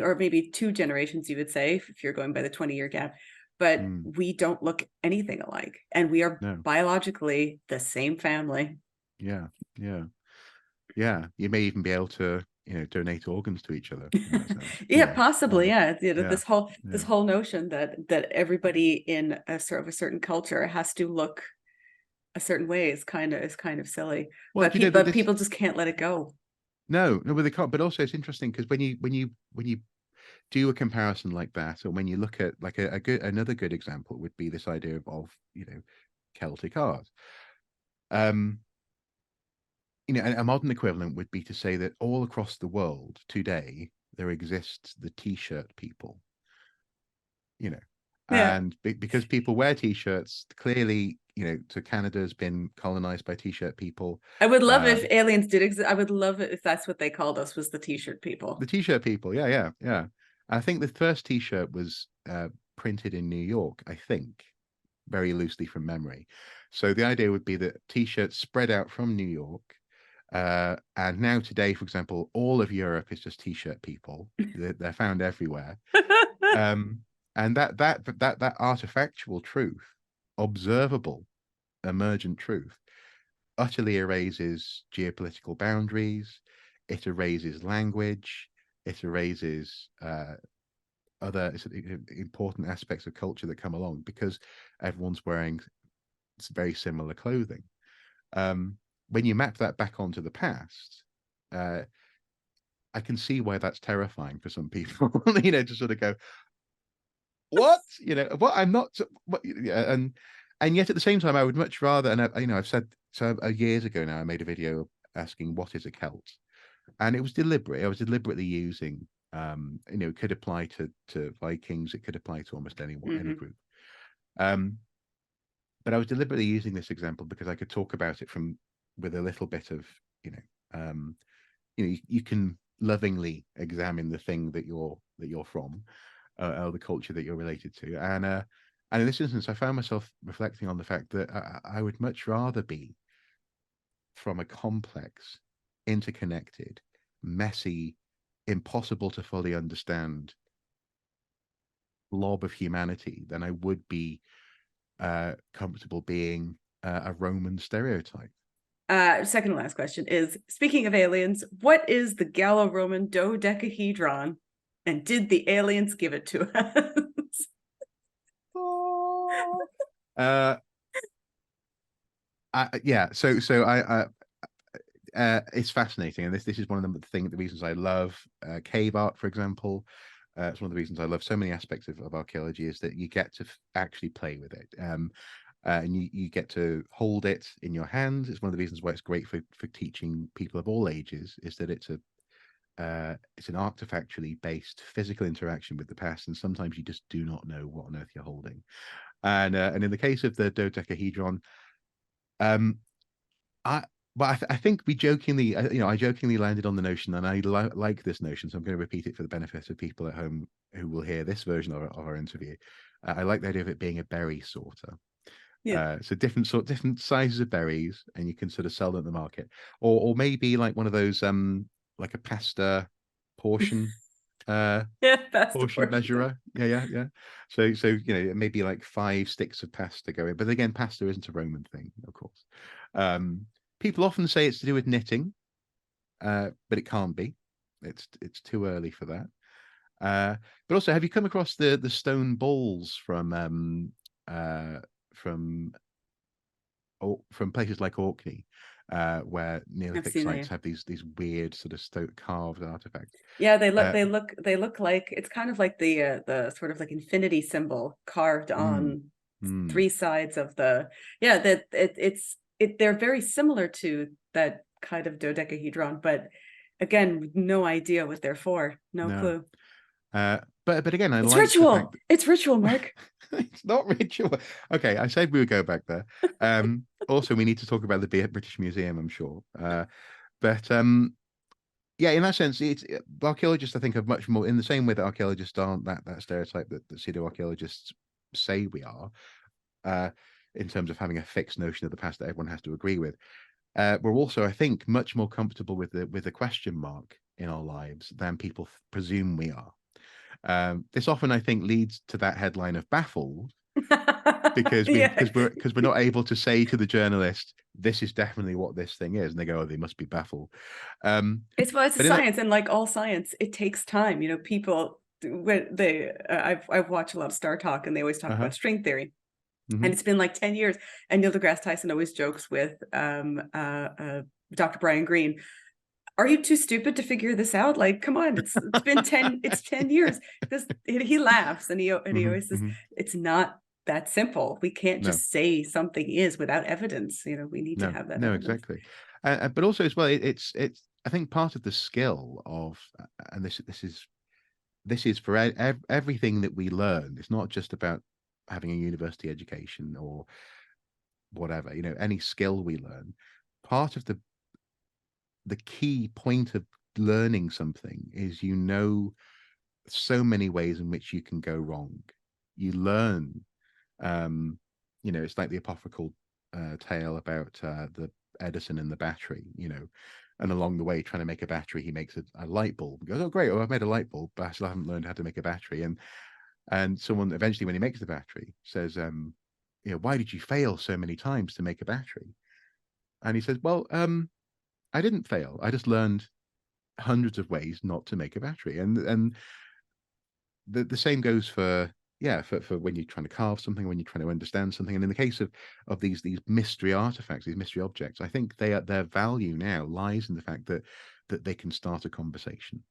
S1: or maybe two generations, you would say, if you're going by the 20-year gap, but
S2: mm,
S1: we don't look anything alike. And we are
S2: no.
S1: biologically the same family.
S2: Yeah. Yeah. Yeah. You may even be able to, donate organs to each other in that sense.
S1: Yeah, possibly.
S2: Um,
S1: Yeah.
S2: yeah.
S1: This
S2: Yeah.
S1: whole notion that everybody in a sort of a certain culture has to look a certain way is kind of silly.
S2: Well,
S1: But
S2: do you know that this?
S1: people just can't let it go.
S2: No, but they can't. But also, it's interesting because when you do a comparison like that, or when you look at like another good example would be this idea of Celtic art. Um, a modern equivalent would be to say that all across the world today there exists the t-shirt people, you know,
S1: Yeah.
S2: and because people wear t-shirts, clearly, so Canada's been colonized by t-shirt people.
S1: I would love
S2: Uh,
S1: if aliens did exist. I would love it if that's what they called us, was the t-shirt
S2: the
S1: people.
S2: t-shirt people, yeah, yeah, yeah. I think the first t-shirt was printed in New York, I think, very loosely from memory. So the idea would be that t-shirts spread out from New York. And now today, for example, all of Europe is just t-shirt people. They're found everywhere. Um, and that artifactual truth, observable, emergent truth, utterly erases geopolitical boundaries. It erases language. It erases other important aspects of culture that come along because everyone's wearing very similar clothing. When you map that back onto the past, uh, I can see why that's terrifying for some people, to sort of go, what? You know, what? I'm not. What? Yeah, and yet at the same time, I would much rather. And I've said so years ago now. I made a video asking what is a Celt, and it was deliberate. I was deliberately using. It could apply to Vikings. It could apply to almost anyone, any group. But I was deliberately using this example because I could talk about it from with a little bit of, you can lovingly examine the thing that you're from, or the culture that you're related to, and in this instance, I found myself reflecting on the fact that I would much rather be from a complex, interconnected, messy, impossible to fully understand blob of humanity than I would be comfortable being a Roman stereotype.
S1: Second to last question is, speaking of aliens, what is the Gallo-Roman dodecahedron? And did the aliens give it to us?
S2: Yeah. So it's fascinating, and this is one of the reasons I love cave art, for example. It's one of the reasons I love so many aspects of archaeology is that you get to actually play with it. And you get to hold it in your hands. It's one of the reasons why it's great for teaching people of all ages, is that it's an artifactually based physical interaction with the past, and sometimes you just do not know what on earth you're holding. And in the case of the dodecahedron, I think we jokingly, I jokingly landed on the notion, and I like this notion, so I'm going to repeat it for the benefit of people at home who will hear this version of our interview. I like the idea of it being a berry sorter.
S1: Yeah.
S2: So different sizes of berries, and you can sort of sell them at the market, or maybe like one of those like a pasta portion
S1: Yeah, that's the
S2: portion
S1: portion.
S2: measurer. Yeah. So maybe like 5 sticks of pasta going, but again, pasta isn't a Roman thing, of course. People often say it's to do with knitting, but it can't be. It's too early for that. But also, have you come across the stone balls from places like Orkney, where
S1: I've
S2: Neolithic
S1: seen
S2: sites
S1: that.
S2: have these weird sort of carved artifacts?
S1: Yeah,
S2: Uh,
S1: they look like, it's kind of like the sort of like infinity symbol carved
S2: mm,
S1: on
S2: mm,
S1: three sides of the, yeah, that they're very similar to that kind of dodecahedron, but again, no idea what they're for. No
S2: no.
S1: clue.
S2: But again, I
S1: It's
S2: like the fact
S1: ritual. It's ritual,
S2: that
S1: Mark.
S2: it's not ritual. Okay, I said we would go back there. Also, we need to talk about the British Museum, I'm sure. But yeah, in that sense, archaeologists, I think, are much more in the same way that archaeologists aren't that stereotype that pseudo archaeologists say we are, in terms of having a fixed notion of the past that everyone has to agree with. We're also, I think, much more comfortable with the question mark in our lives than people presume we are. This often, I think, leads to that headline of baffled, because
S1: Yeah.
S2: we're not able to say to the journalist, this is definitely what this thing is, and they go, oh, they must be baffled.
S1: It's a
S2: But in that,
S1: science, and like all science, it takes time. You know, people when I've watched a lot of Star Talk, and they always talk
S2: uh-huh,
S1: about string theory. And
S2: mm-hmm,
S1: it's been like 10 years. And Neil deGrasse Tyson always jokes with Dr. Brian Greene, are you too stupid to figure this out? Like, come on, it's been 10 years. He laughs, and he
S2: mm-hmm,
S1: always says,
S2: mm-hmm.
S1: it's not that simple. We can't
S2: No,
S1: just say something is without evidence. You know, we need to have that
S2: no,
S1: evidence.
S2: exactly. But also as well, it's I think part of the skill of, and this is for everything that we learn. It's not just about having a university education or whatever, any skill we learn. Part of the key point of learning something is, so many ways in which you can go wrong. You learn, um, it's like the apocryphal tale about the Edison and the battery, and along the way, trying to make a battery, he makes a light bulb. He goes, oh great, I've made a light bulb, but I still haven't learned how to make a battery. And someone eventually, when he makes the battery, says, why did you fail so many times to make a battery? And he says, well, I didn't fail. I just learned hundreds of ways not to make a battery. And the same goes for, yeah, for when you're trying to carve something, when you're trying to understand something. And in the case of these mystery artifacts, these mystery objects, I think their value now lies in the fact that they can start a conversation.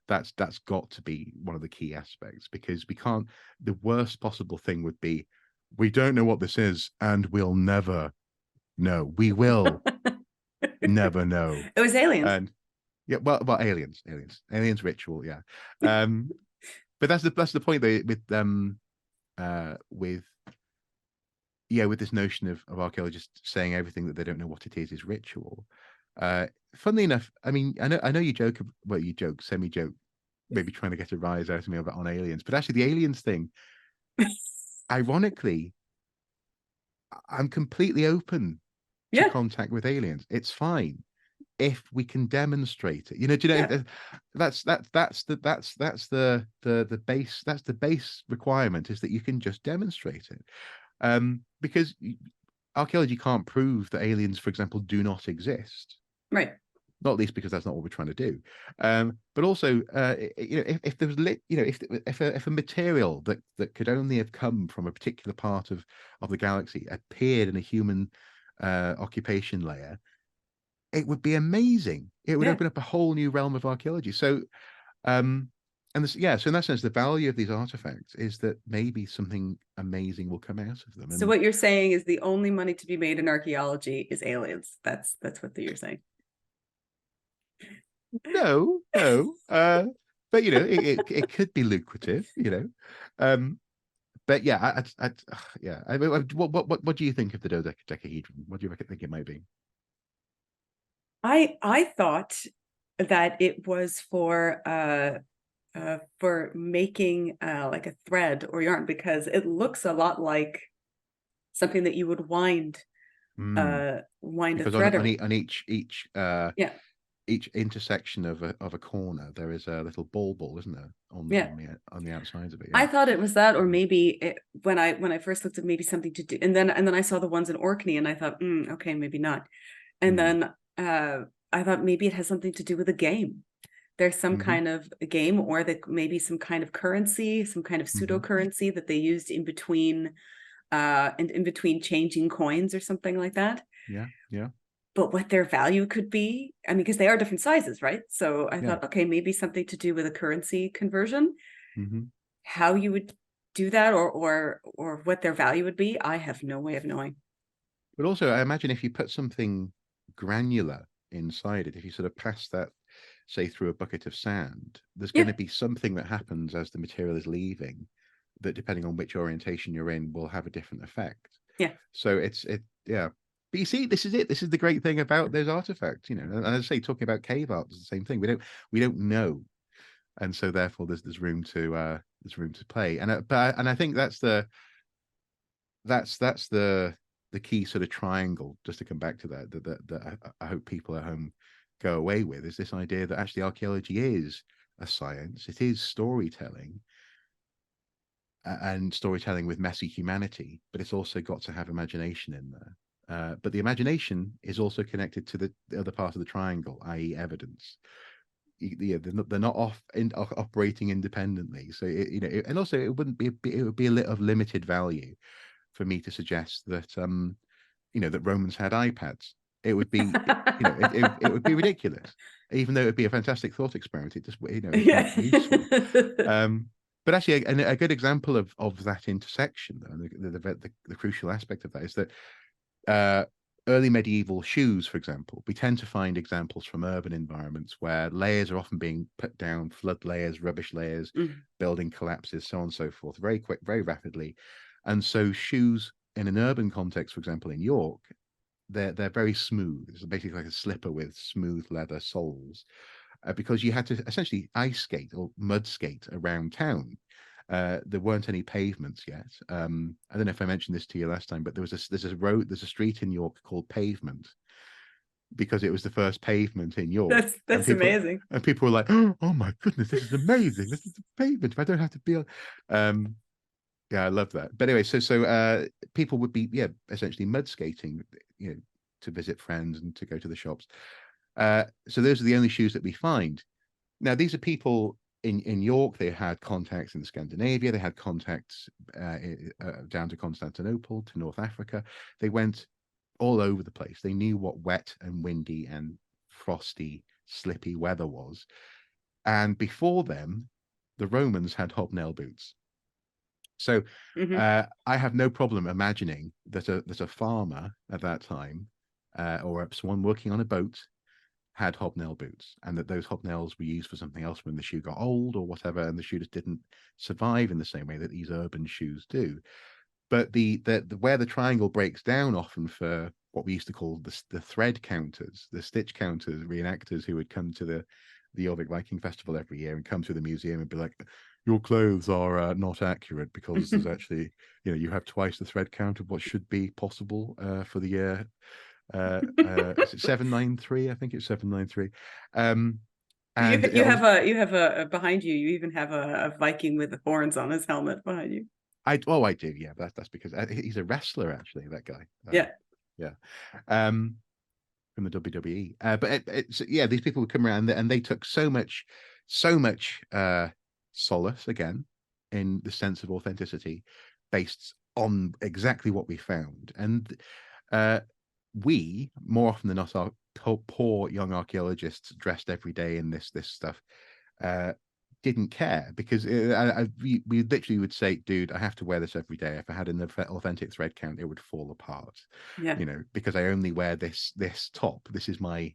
S2: that's got to be one of the key aspects, because we can't. The worst possible thing would be, we don't know what this is, and we'll never know. We will never know.
S1: It was aliens.
S2: And yeah, well, aliens ritual, yeah. But that's the point though, with with this notion of archaeologists saying everything that they don't know what it is ritual. Funnily enough, I mean, I know you joke, well, you joke, semi-joke, maybe trying to get a rise out of me on aliens, but actually the aliens thing, ironically, I'm completely open to
S1: Yeah.
S2: contact with aliens. It's fine if we can demonstrate it. Do you know,
S1: Yeah.
S2: that's the base requirement, is that you can just demonstrate it. Because archaeology can't prove that aliens, for example, do not exist.
S1: Right.
S2: Not least because that's not what we're trying to do. But also, if there was if a material that could only have come from a particular part of the galaxy appeared in a human occupation layer, it would be amazing. It would
S1: Yeah.
S2: open up a whole new realm of archaeology. So, and this, so in that sense, the value of these artifacts is that maybe something amazing will come out of them.
S1: So what you're saying is the only money to be made in archaeology is aliens. That's what you're saying.
S2: No, but it could be lucrative, But yeah, I mean, what do you think of the dodecahedron? What do you think it might be?
S1: I thought that it was for making like a thread or yarn, because it looks a lot like something that you would wind a
S2: Because
S1: thread
S2: on each
S1: yeah.
S2: each intersection of a corner, there is a little ball, isn't there, on the outsides of it? Yeah.
S1: I thought it was that, or maybe when I first looked at maybe something to do, and then I saw the ones in Orkney, and I thought, okay, maybe not. And then I thought maybe it has something to do with a game. There's some kind of a game, or that maybe some kind of currency, some kind of pseudo currency that they used in between and in between changing coins or something like that.
S2: Yeah.
S1: But what their value could be, I mean, because they are different sizes, right? So I thought, okay, maybe something to do with a currency conversion. How you would do that, or what their value would be, I have no way of knowing.
S2: But also, I imagine if you put something granular inside it, if you sort of pass that, say, through a bucket of sand, there's going to be something that happens as the material is leaving that, depending on which orientation you're in, will have a different effect.
S1: Yeah.
S2: So yeah. But you see, this is it. This is the great thing about those artifacts, And as I say, talking about cave art is the same thing. We don't know, and so therefore there's room to play. And I think that's the key sort of triangle. Just to come back to that I hope people at home go away with, is this idea that actually archaeology is a science. It is storytelling, and storytelling with messy humanity, but it's also got to have imagination in there. But the imagination is also connected to the other part of the triangle, i.e., evidence. They're not operating independently. So and also it would be a little of limited value for me to suggest that that Romans had iPads. It would be it would be ridiculous, even though it would be a fantastic thought experiment. It just it's not useful. But actually, a good example of that intersection, though, the crucial aspect of that is that early medieval shoes, for example, we tend to find examples from urban environments where layers are often being put down, flood layers, rubbish layers, building collapses, so on and so forth, very quick, very rapidly. And so shoes in an urban context, for example, in York, they're very smooth. It's basically like a slipper with smooth leather soles, because you had to essentially ice skate or mud skate around town. There weren't any pavements yet. I don't know if I mentioned this to you last time, but there's a street in York called Pavement, because it was the first pavement in York.
S1: That's amazing.
S2: And people were like, "Oh my goodness, this is amazing! This is the pavement. I don't have to be on." Yeah, I love that. But anyway, so people would be essentially mud skating, to visit friends and to go to the shops. So those are the only shoes that we find. Now, these are people in York. They had contacts in Scandinavia. They had contacts down to Constantinople, to North Africa. They went all over the place. They knew what wet and windy and frosty, slippy weather was. And before them, the Romans had hobnail boots. So I have no problem imagining that a farmer at that time, or someone working on a boat, had hobnail boots, and that those hobnails were used for something else when the shoe got old or whatever, and the shoe just didn't survive in the same way that these urban shoes do. But the where the triangle breaks down often for what we used to call the thread counters, the stitch counters, reenactors who would come to the Jorvik Viking Festival every year and come to the museum and be like, your clothes are not accurate because there's actually, you have twice the thread count of what should be possible for the year. Is it 793? I think it's 793. And
S1: You have a behind you. You even have a Viking with the horns on his helmet behind you.
S2: I do, yeah. That's because he's a wrestler, actually. That guy.
S1: Yeah.
S2: Yeah. From the WWE. But it's yeah, these people would come around and they took so much solace again in the sense of authenticity based on exactly what we found. And we, more often than not, our poor young archaeologists dressed every day in this stuff, didn't care, because we literally would say, dude, I have to wear this every day. If I had an authentic thread count, it would fall apart.
S1: Yeah.
S2: Because I only wear this top. This is my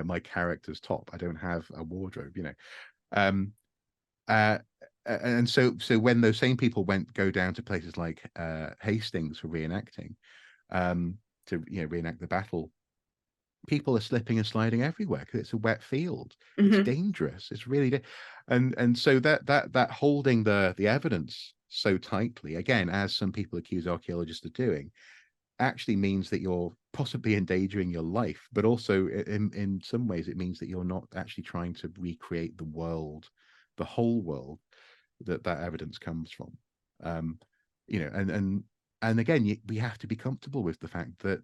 S2: my character's top. I don't have a wardrobe. And so when those same people go down to places like Hastings for reenacting, to reenact the battle, people are slipping and sliding everywhere because it's a wet field. It's dangerous. It's really and so that holding the evidence so tightly, again, as some people accuse archaeologists of doing, actually means that you're possibly endangering your life, but also in some ways it means that you're not actually trying to recreate the world, the whole world that evidence comes from. And again, we have to be comfortable with the fact that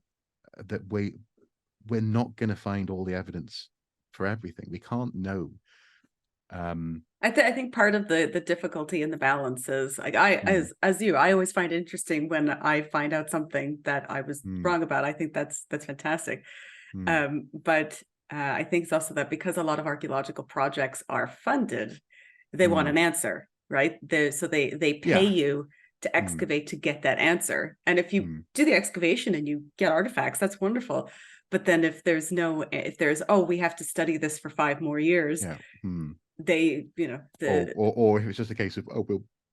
S2: we're not going to find all the evidence for everything. We can't know.
S1: I think part of the difficulty in the balance is, like, as I always find it interesting when I find out something that I was wrong about. I think that's fantastic. But I think it's also that because a lot of archaeological projects are funded, they want an answer, right? So they pay you to excavate to get that answer. And if you do the excavation and you get artifacts, that's wonderful. But then if there's we have to study this for 5 more years, they,
S2: or if it's just a case of,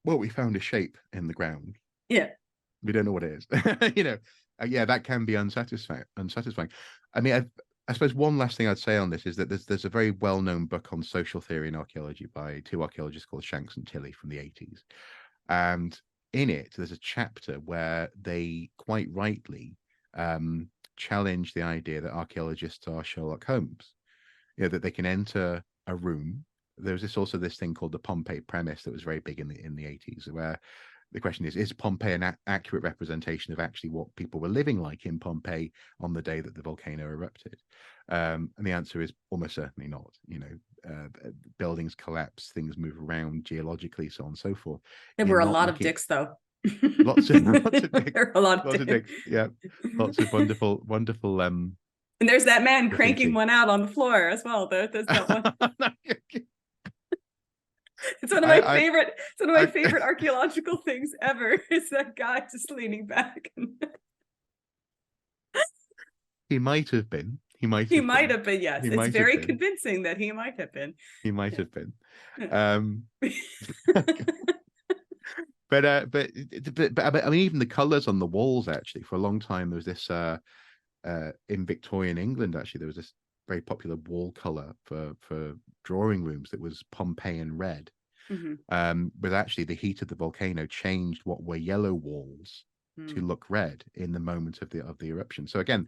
S2: we found a shape in the ground.
S1: Yeah.
S2: We don't know what it is. That can be unsatisfying. I mean, I suppose one last thing I'd say on this is that there's a very well-known book on social theory and archaeology by 2 archaeologists called Shanks and Tilley from the 80s. And in it, there's a chapter where they quite rightly challenge the idea that archaeologists are Sherlock Holmes. That they can enter a room. There was also this thing called the Pompeii premise that was very big in the 80s, where the question is Pompeii an accurate representation of actually what people were living like in Pompeii on the day that the volcano erupted? And the answer is almost certainly not. Buildings collapse, things move around geologically, so on and so forth.
S1: There were a lot of dicks, though.
S2: Lots of dicks.
S1: There were a lot of dicks.
S2: Yeah, lots of wonderful.
S1: And there's that man cranking one out on the floor as well. There's that one. It's one of my favorite. It's one of my favorite archaeological things ever. Is that guy just leaning back?
S2: He might have been. He might have been.
S1: Yes, it's very convincing that he might have been.
S2: He might have been. But I mean, even the colors on the walls, actually, for a long time there was this in Victorian England, actually, there was this very popular wall color for drawing rooms that was Pompeian red. But actually the heat of the volcano changed what were yellow walls to look red in the moment of the eruption. So again,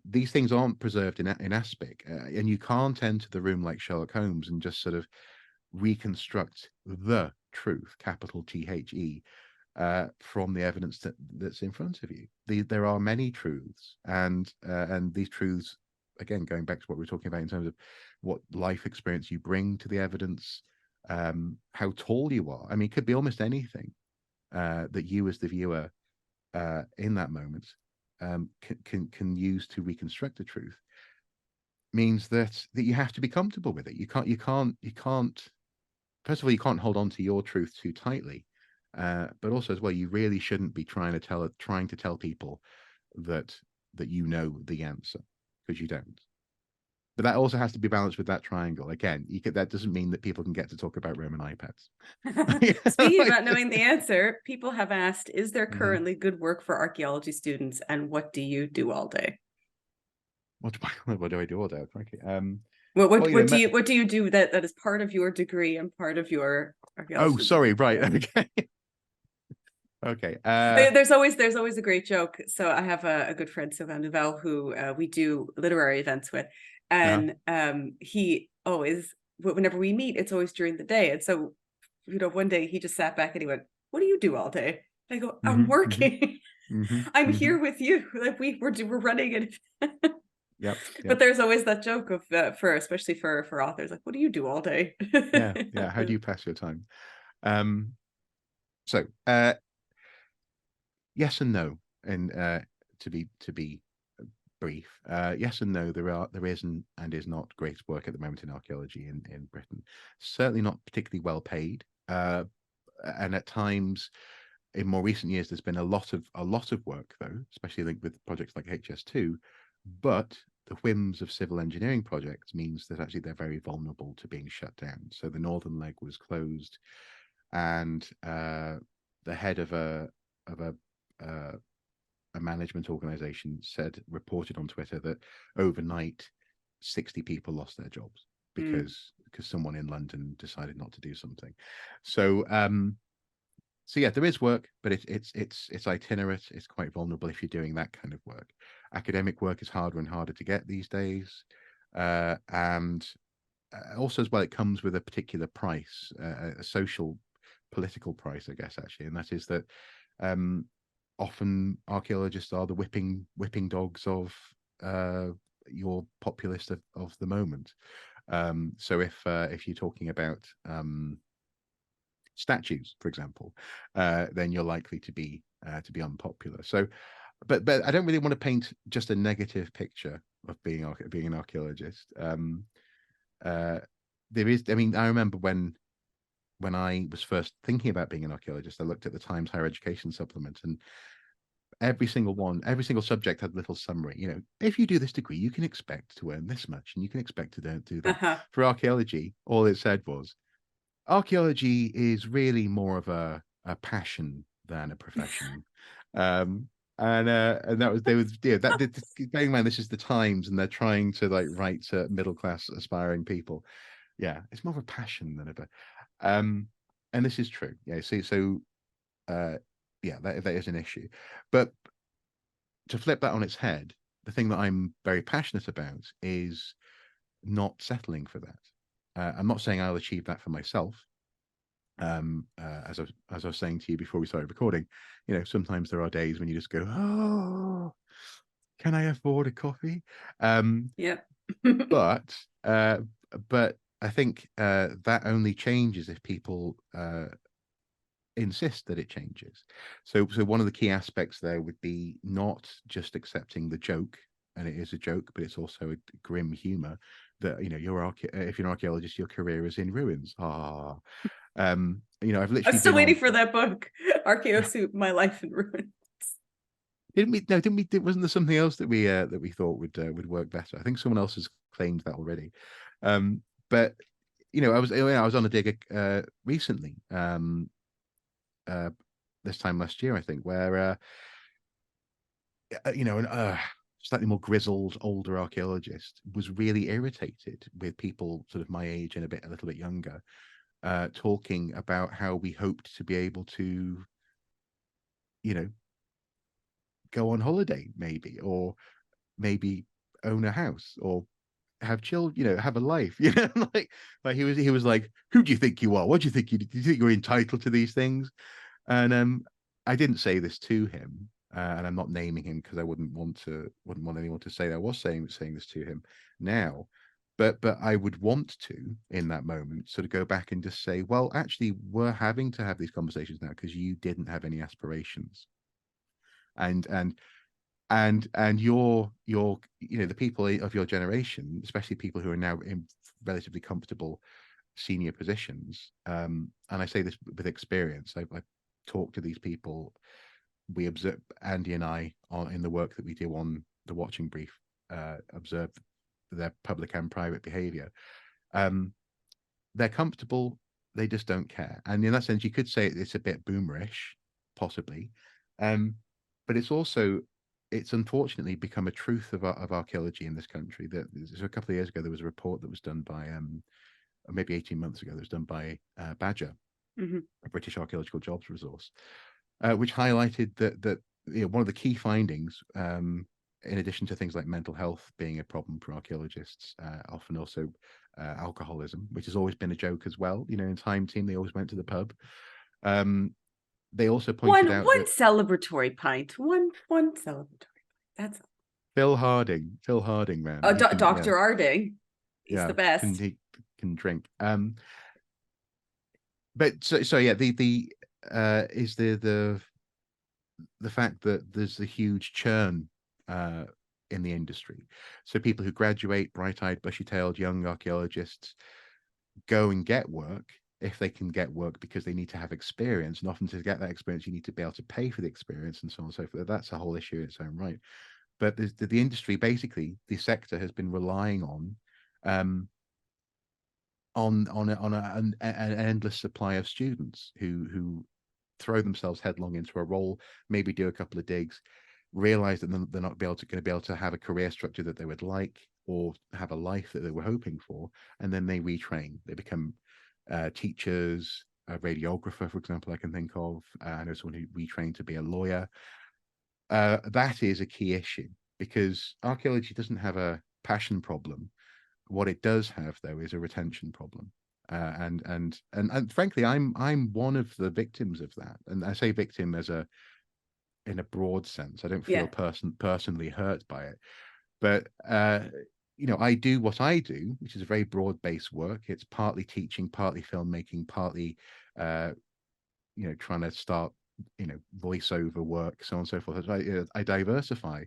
S2: these things aren't preserved in aspic, and you can't enter the room like Sherlock Holmes and just sort of reconstruct the truth, capital THE, from the evidence that's in front of you. There are many truths, and these truths, again, going back to what we were talking about in terms of what life experience you bring to the evidence, how tall you are. I mean, it could be almost anything that you as the viewer in that moment can use to reconstruct the truth. means that you have to be comfortable with it. You can't. First of all, you can't hold on to your truth too tightly, but also as well, you really shouldn't be trying to tell people that you know the answer, because you don't. But that also has to be balanced with that triangle. Again, that doesn't mean that people can get to talk about Roman iPads.
S1: Speaking about knowing the answer, people have asked, is there
S2: Mhm.
S1: currently good work for archaeology students, and what do you do all day?
S2: What do I do all day? Frankly,
S1: What
S2: well, you know,
S1: what do you do that is part of your degree and part of your
S2: oh,
S1: archaeology?
S2: sorry, right, okay, okay.
S1: There's always a great joke. So I have a good friend, Sylvain Nouvel, who we do literary events with,
S2: Uh-huh.
S1: and he always, whenever we meet, it's always during the day. And so, one day he just sat back and he went, "What do you do all day?" I go, "I'm
S2: Mhm, mhm,
S1: working.
S2: mhm,
S1: I'm
S2: mhm.
S1: here with you. Like we're running it."
S2: Yep,
S1: But
S2: yep.
S1: there's always that joke of for especially for authors, like, "What do you do all day?"
S2: Yeah, yeah. How do you pass your time? Um, so yes and no, and to be brief, yes and no. There isn't and is not great work at the moment in archaeology in Britain. Certainly not particularly well paid, and at times in more recent years, there's been a lot of work though, especially linked with projects like HS2. But the whims of civil engineering projects means that actually they're very vulnerable to being shut down. So the northern leg was closed, and the head of a uh, a management organization reported on Twitter that overnight 60 people lost their jobs
S1: Mm.
S2: because someone in London decided not to do something. So yeah, there is work, but it's itinerant. It's quite vulnerable if you're doing that kind of work. Academic work is harder and harder to get these days, and also as well, it comes with a particular price, a social, political price, I guess, actually, and that is that um, often archaeologists are the whipping dogs of your populist of the moment. So if you're talking about statues, for example, then you're likely to be unpopular. So, but I don't really want to paint just a negative picture of being an archaeologist. Uh, there is, I mean, I remember when I was first thinking about being an archaeologist, I looked at the Times Higher Education supplement, and every single subject had a little summary. You know, if you do this degree, you can expect to earn this much, and you can expect to do that.
S1: Uh-huh.
S2: For archaeology, all it said was archaeology is really more of a passion than a profession. And that was they was yeah that bearing in mind this is the Times and they're trying to like write to middle class aspiring people. Yeah, it's more of a passion than um and this is true. Yeah, see, so uh yeah, that is an issue. But to flip that on its head, the thing that I'm very passionate about is not settling for that. I'm not saying I'll achieve that for myself. As I was saying to you before we started recording, you know, sometimes there are days when you just go, oh, can I afford a coffee?
S1: Yep.
S2: But uh, but I think that only changes if people insist that it changes. So one of the key aspects there would be not just accepting the joke, and it is a joke, but it's also a grim humor that you know if you're an archaeologist, your career is in ruins. Ah, you know, I've
S1: I'm
S2: literally
S1: still
S2: been
S1: waiting
S2: on.
S1: for that book, Archaeosoup, My Life in Ruin.
S2: Didn't we? No, didn't we? Wasn't there something else that we thought would work better? I think someone else has claimed that already. But you know, I was on a dig recently, uh, this time last year, I think, where you know, an slightly more grizzled, older archaeologist was really irritated with people sort of my age and a little bit younger, talking about how we hoped to be able to, you know, go on holiday maybe, or maybe own a house, or have children, you know, have a life, you know, like he was like, who do you think you are? What do you think do you think you're entitled to these things? And I didn't say this to him, and I'm not naming him because I wouldn't want anyone to say that I was saying this to him now. But I would want to, in that moment, sort of go back and just say, well, actually, we're having to have these conversations now because you didn't have any aspirations. And and your the people of your generation, especially people who are now in relatively comfortable senior positions, and I say this with experience. I talk to these people. We observe, Andy and I, in the work that we do on the Watching Brief, observe their public and private behavior. They're comfortable, they just don't care. And in that sense, you could say it's a bit boomerish, possibly. But it's unfortunately become a truth of archaeology in this country. That a couple of years ago, there was a report that was done by, or maybe 18 months ago, that was done by Badger, a British archaeological jobs resource, which highlighted that one of the key findings, in addition to things like mental health being a problem for archaeologists, often also alcoholism, which has always been a joke as well. In Time Team, they always went to the pub. They also pointed out
S1: one
S2: that
S1: celebratory pint, one celebratory pint. That's
S2: Phil Harding, man.
S1: Oh, Dr. Harding, he's the best.
S2: He can drink. But so yeah, is the fact that there's a huge churn in the industry. So people who graduate, bright-eyed, bushy-tailed young archaeologists, go and get work if they can get work because they need to have experience, and often to get that experience you need to be able to pay for the experience, and so on and so forth. That's a whole issue in its own right. But the industry, basically the sector, has been relying on an endless supply of students who throw themselves headlong into a role, maybe do a couple of digs, realize that they're not going to be able to have a career structure that they would like, or have a life that they were hoping for, and then they retrain. They become teachers, a radiographer, for example, I can think of. I know someone who retrained to be a lawyer. That is a key issue, because archaeology doesn't have a passion problem. What it does have, though, is a retention problem. And frankly, I'm one of the victims of that. And I say victim in a broad sense. I don't feel personally hurt by it. But I do what I do, which is a very broad-based work. It's partly teaching, partly filmmaking, partly trying to start voiceover work, so on and so forth. I diversify,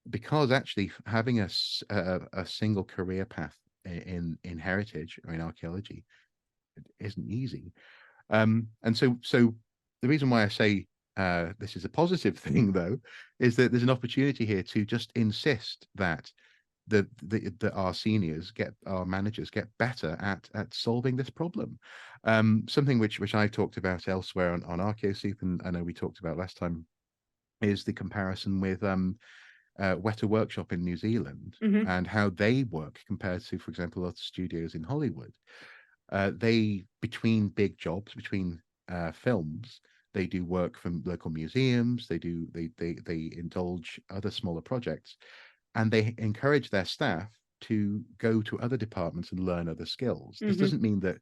S2: because actually having a single career path in heritage or in archaeology isn't easy. And so the reason why I say this is a positive thing, though, is that there's an opportunity here to just insist that our seniors, our managers, get better at solving this problem. Something which I talked about elsewhere on Archaeosoup, and I know we talked about last time, is the comparison with Weta Workshop in New Zealand, and how they work compared to, for example, other studios in Hollywood. They, between big jobs, between films, they do work from local museums. They indulge other smaller projects, and they encourage their staff to go to other departments and learn other skills. This doesn't mean that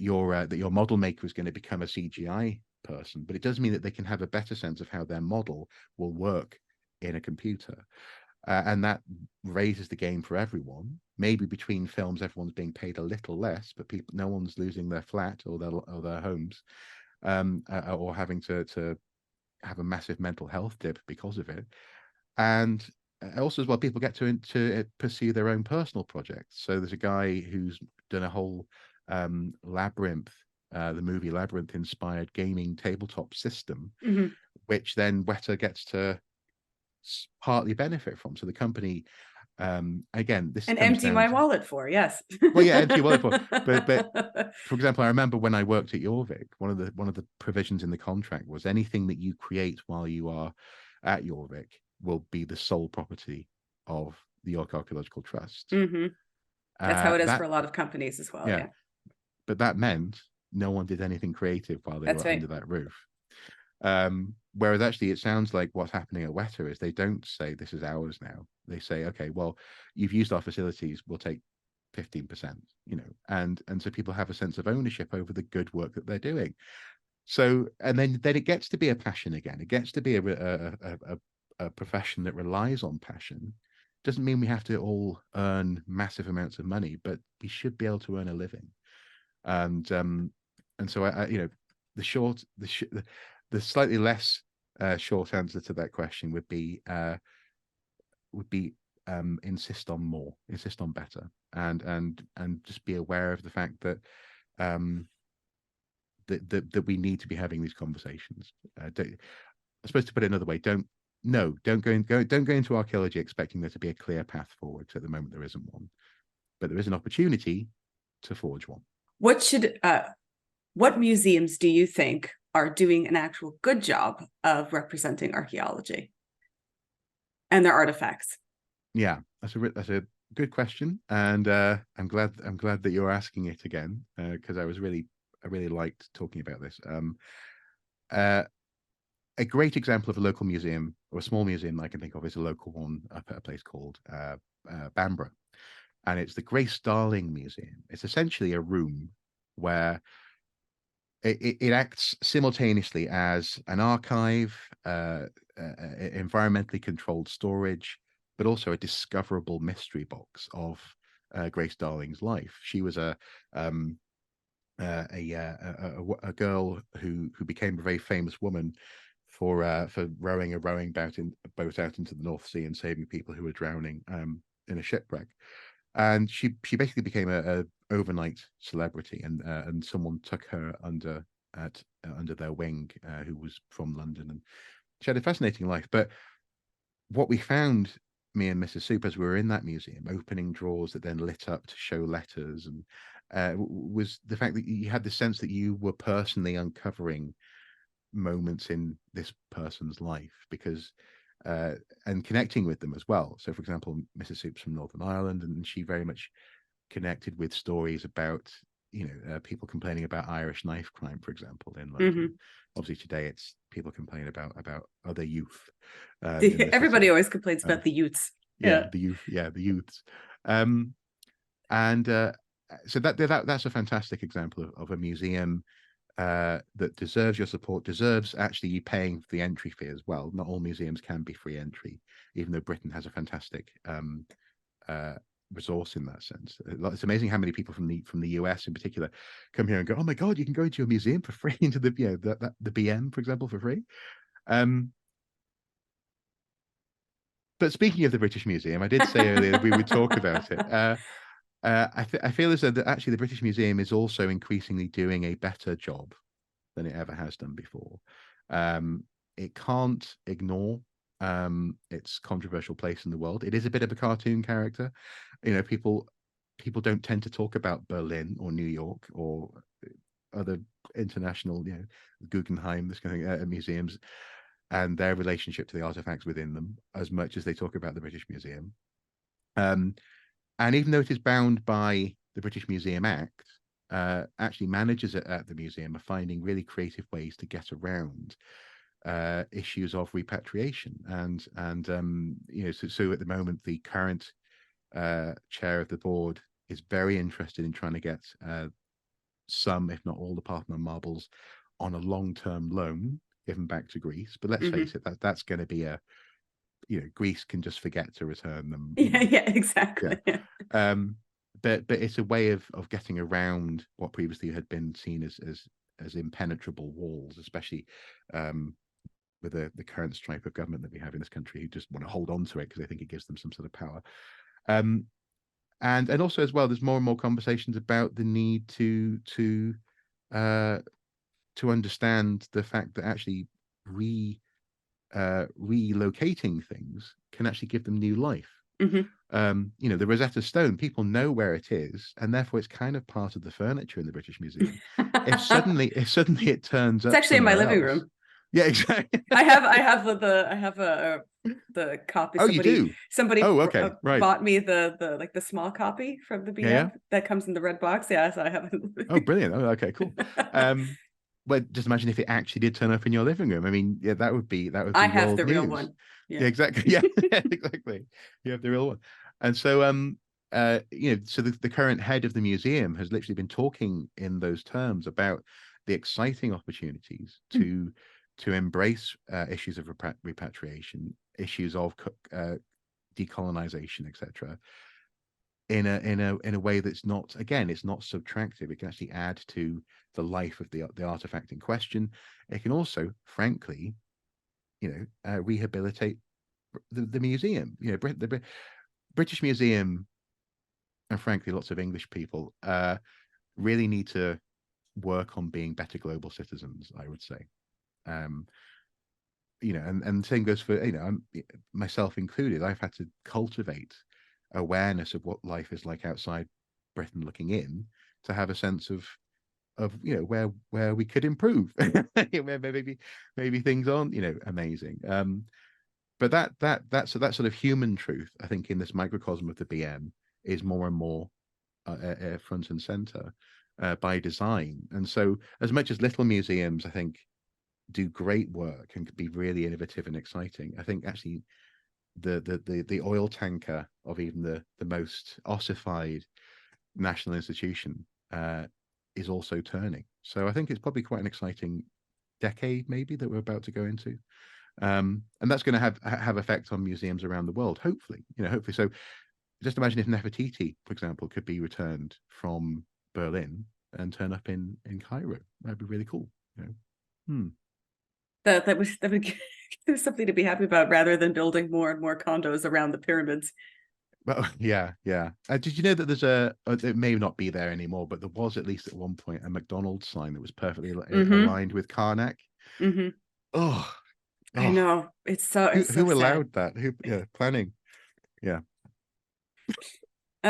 S2: your model maker is going to become a CGI person, but it does mean that they can have a better sense of how their model will work in a computer. And that raises the game for everyone. Maybe between films, everyone's being paid a little less, but no one's losing their flat or their homes, or having to have a massive mental health dip because of it. And also, as well, people get to pursue their own personal projects. So there's a guy who's done a whole Labyrinth, the movie Labyrinth inspired gaming tabletop system, which then Weta gets to partly benefit from. So the company, again, this
S1: and empty my wallet for, yes.
S2: Well, yeah, empty wallet for. But for example, I remember when I worked at Jorvik, one of the provisions in the contract was anything that you create while you are at Jorvik will be the sole property of the York Archaeological Trust.
S1: That's how it is for a lot of companies as well. Yeah.
S2: But that meant no one did anything creative while they were under that roof. Whereas actually it sounds like what's happening at Weta is they don't say this is ours now. They say, okay, well, you've used our facilities, we'll take 15%, and so people have a sense of ownership over the good work that they're doing. So, and then it gets to be a passion again. It gets to be a profession that relies on passion. Doesn't mean we have to all earn massive amounts of money, but we should be able to earn a living. And so the slightly less short answer to that question would be would be insist on more, insist on better, and just be aware of the fact that that we need to be having these conversations. I suppose, to put it another way, don't go into archaeology expecting there to be a clear path forward. So at the moment there isn't one, but there is an opportunity to forge one.
S1: What museums do you think are doing an actual good job of representing archaeology and their artifacts?
S2: Yeah, that's a good question, and I'm glad that you're asking it again, because I really liked talking about this. A great example of a local museum, or a small museum I can think of, is a local one up at a place called Bamborough, and it's the Grace Darling Museum. It's essentially a room where it acts simultaneously as an archive, environmentally controlled storage, but also a discoverable mystery box of Grace Darling's life. She was a girl who became a very famous woman for rowing a rowing boat out into the North Sea and saving people who were drowning in a shipwreck. And she basically became a overnight celebrity, and someone took her under their wing, who was from London, and she had a fascinating life. But what we found, me and Mrs. Soup, as we were in that museum, opening drawers that then lit up to show letters, and was the fact that you had the sense that you were personally uncovering moments in this person's life, because and connecting with them as well. So, for example, Mrs. Soup's from Northern Ireland, and she very much connected with stories about, people complaining about Irish knife crime, for example, in London. Obviously, today it's people complaining about other youth.
S1: Everybody always complains about the youths.
S2: The youth. Yeah, the youths. So that's a fantastic example of a museum that deserves your support, deserves actually you paying for the entry fee as well. Not all museums can be free entry, even though Britain has a fantastic resource in that sense. It's amazing how many people from the US in particular come here and go, "Oh my God, you can go into a museum for free, into the the BM, for example, for free." But speaking of the British Museum, I did say earlier that we would talk about it. I feel as though that actually the British Museum is also increasingly doing a better job than it ever has done before. It can't ignore its controversial place in the world. It is a bit of a cartoon character. People don't tend to talk about Berlin or New York or other international, Guggenheim, this kind of museums, and their relationship to the artifacts within them, as much as they talk about the British Museum. And even though it is bound by the British Museum Act, actually managers at the museum are finding really creative ways to get around issues of repatriation. And so at the moment, the current chair of the board is very interested in trying to get some, if not all, the Parthenon marbles on a long-term loan given back to Greece. But let's face it, that's going to be Greece can just forget to return them.
S1: Exactly.
S2: Yeah. But it's a way of getting around what previously had been seen as impenetrable walls, especially with the current stripe of government that we have in this country, who just want to hold on to it because they think it gives them some sort of power. And also as well, there's more and more conversations about the need to understand the fact that actually relocating things can actually give them new life. The Rosetta Stone, people know where it is, and therefore it's kind of part of the furniture in the British Museum. If suddenly it turns up,
S1: it's actually in my living
S2: else,
S1: room.
S2: Yeah, exactly.
S1: I have the copy.
S2: Oh, you do?
S1: Somebody
S2: okay, right.
S1: bought me the small copy from the BF that comes in the red box. Yeah, so I have it.
S2: Oh, brilliant. Oh, okay, cool. Well, just imagine if it actually did turn up in your living room. I mean, yeah, that would be
S1: I have
S2: world
S1: the real
S2: news.
S1: one.
S2: Yeah, exactly. Yeah, exactly. You have the real one. And so so the current head of the museum has literally been talking in those terms about the exciting opportunities to embrace issues of repatriation, issues of decolonization, etc., in a way that's not, again, it's not subtractive. It can actually add to the life of the artifact in question. It can also, frankly, rehabilitate the museum. You know, the British Museum, and frankly, lots of English people really need to work on being better global citizens, I would say. You know, and the same goes for, you know, myself included. I've had to cultivate awareness of what life is like outside Britain looking in, to have a sense of you know, where we could improve, where maybe things aren't, you know, amazing. But that sort of human truth, I think, in this microcosm of the BM is more and more front and center by design. And so, as much as little museums, I think, do great work and could be really innovative and exciting, I think actually the oil tanker of even the most ossified national institution is also turning. So I think it's probably quite an exciting decade, maybe, that we're about to go into. And that's going to have effect on museums around the world, hopefully. You know, hopefully. So just imagine if Nefertiti, for example, could be returned from Berlin and turn up in Cairo. That'd be really cool. You know?
S1: That would give something to be happy about, rather than building more and more condos around the pyramids.
S2: Well, yeah. Did you know that there's it may not be there anymore, but there was, at least at one point, a McDonald's sign that was perfectly aligned with Karnak. Oh,
S1: I know. It's so
S2: who allowed
S1: sad.
S2: that? Who, planning? Yeah.